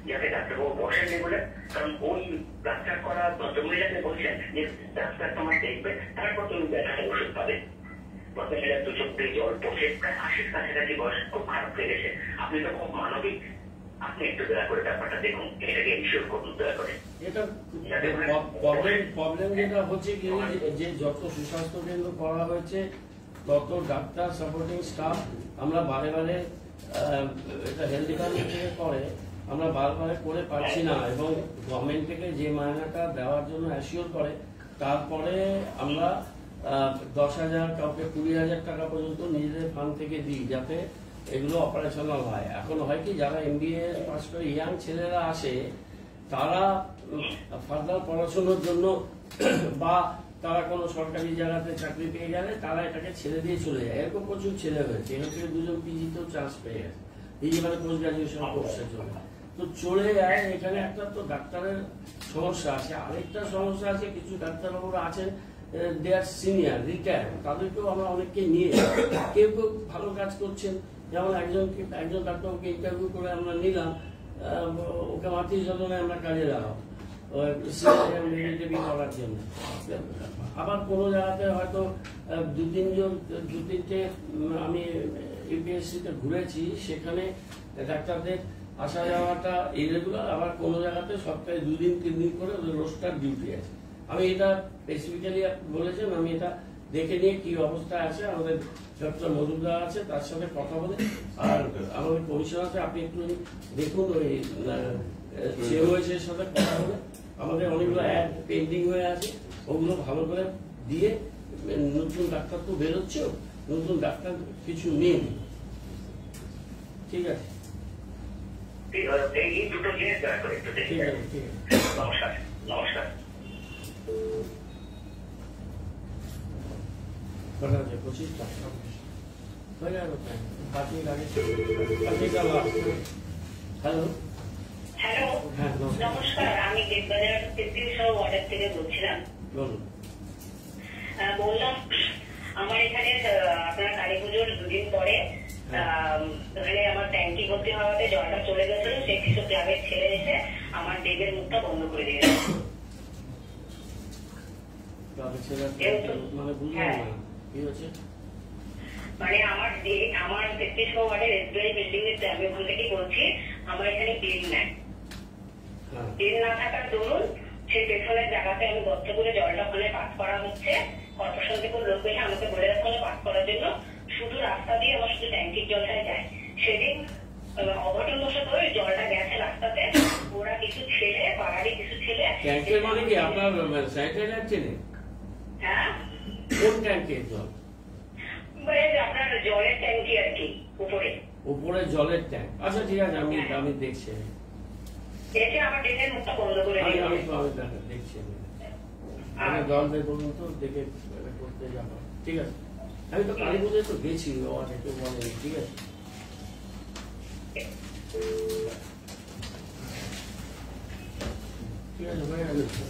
যাতে ডাক্তারবাবু বসেননি বলে। কারণ ওই প্লাস্টার করা ভদ্রমহিলাকে বলছেন যে ডাক্তার তোমার দেখবে, তারপর তুমি ব্যথার ওষুধ পাবে। ভদ্রমহিলার 2 চোখ দিয়ে জল পড়ছে, প্রায় 80 কাছাকাছি বয়স, খুব খারাপ লেগেছে। আপনি তো খুব মানবিক, আপনি একটু দয়া করে ব্যাপারটা দেখুন, এটাকে ইনশিওর করুন দয়া করে। এটা প্রবলেম যেটা হচ্ছে কি, যে যত সুস্বাস্থ্য কেন্দ্র করা হয়েছে তত ডাক্তার সাপোর্টিং স্টাফ আমরা বারে এটা হেলথ ডিপার্টমেন্ট থেকে করে, আমরা বারে করে পাচ্ছি না, এবং গভর্নমেন্ট থেকে যে মায়নাটা দেওয়ার জন্য অ্যাসিওর করে, তারপরে আমরা 10,000 কাউকে 20,000 টাকা পর্যন্ত নিজেদের ফান্ড থেকে দিই, যাতে এগুলো অপারেশনাল হয়। এখন হয় কি, যারা MBA পাস করে ইয়াং ছেলেরা আসে, তারা ফার্দার পড়াশোনার জন্য বা তারা কোনো সরকারি জায়গাতে চাকরি পেয়ে গেলে তারা এটাকে ছেড়ে দিয়ে চলে যায়। এরকম প্রচুর ছেলে হয়েছে, এখান থেকে 2জন পিজিতেও চান্স পেয়ে গেছে, পিজি মানে পোস্ট গ্রাজুয়েশন কোর্সের জন্য। তো চলে যায়, এখানে একটা তো ডাক্তারের সমস্যা আছে, আরেকটা সমস্যা আছে, কিছু ডাক্তারবাবুরা আছেন দে আর সিনিয়র রিটায়ার, তাদেরকেও আমরা অনেককেই নিয়ে, কেউ ভালো কাজ করছেন, যেমন একজন ডাক্তারকে ইন্টারভিউ করে আমরা নিলাম, ওকে 30 জনে আমরা কাজে লাগাবো করার জন্য। আবার কোনো জায়গাতে হয়তো 2-3টে আমি ইউপিএসসিতে ঘুরেছি, সেখানে ডাক্তারদের আসা যাওয়াটা ইরেগুলার, আবার কোনো জায়গাতে সপ্তাহে 2-3 দিন করে ওদের রোস্টার ডিউটি আছে। আমি এটা স্পেসিফিক্যালি বলেছেন, আমি এটা দেখে নিয়ে কি অবস্থায় আছে, আমাদের ডক্টর মজুমদার আছে, তার সাথে কথা বলে, আর আমাদের কমিশনার আছে, আপনি একটু দেখুন, ওই সিএমওএসের সাথে কথা বলে, আমাদের অনেকগুলো অ্যাড পেন্ডিং হয়ে আছে, ওগুলো ভালো করে দিয়ে, নতুন ডাক্তার তো বেরোচ্ছে, নতুন ডাক্তার কিছু নিয়ে নিই। ঠিক আছে, ঠিক আছে, এই দুটো জিনিস দয়া করে একটু দেখে। ঠিক আছে, ঠিক আছে, নমস্কার। নমস্কার। কটা আছে? 25 টাকা হয়ে যাবে, বাকি লাগে। হ্যালো, হ্যালো, হ্যাঁ নমস্কার, আমি দেববাজার 33 ওয়ার্ডের থেকে বলছিলাম। বলুন। বললাম, আমার এখানে আপনার কালী পুজোর 2 দিন পরে ওখানে আমার ট্যাঙ্কি ভর্তি হওয়াতে জলটা চলে গেছিল, সে কিছু ক্লাবের ছেলে এসে আমার ডেবের মুখটা বন্ধ করে দিয়েছে। মানে আমার 33 ওয়ার্ডের এসবিআই বিল্ডিং এর, আমি ওখান থেকে বলছি, আমার এখানে ড্রেন নাই, ড্রেন না থাকার দরুন সেই পেছনের জায়গাতে আমি গর্ত করে জলটা ওখানে পাস করা হচ্ছে। কর্পোরেশন থেকে লোক এসে আমাকে বলে রাখতে হবে পাস করার জন্য, শুধু রাস্তা দিয়ে আমার শুধু ট্যাঙ্কির জলটাই যায়। সেদিন অঘটন বসত ওই জলটা গেছে রাস্তাতে, ওরা কিছু ছেলে, পাড়ারই কিছু ছেলে। ট্যাঙ্কের মানে কি আপনার স্যানিটাইজার চেনে? হ্যাঁ, কোন ট্যাঙ্কের জল? আপনার জলের ট্যাঙ্কি আর কি, উপরে জলের ট্যাঙ্ক। আচ্ছা ঠিক আছে, আমি দেখছি, এসে আমার ড্রেনের মুখটা বন্ধ করে আমি দিয়েছে। দেখছি, আমি জল বের করুন তো, দেখে করতে যাবো। ঠিক আছে, আমি তো কালী পুজোয় তো গেছি, কেউ বলেনি। ঠিক আছে, ঠিক আছে, হয়ে গেছে।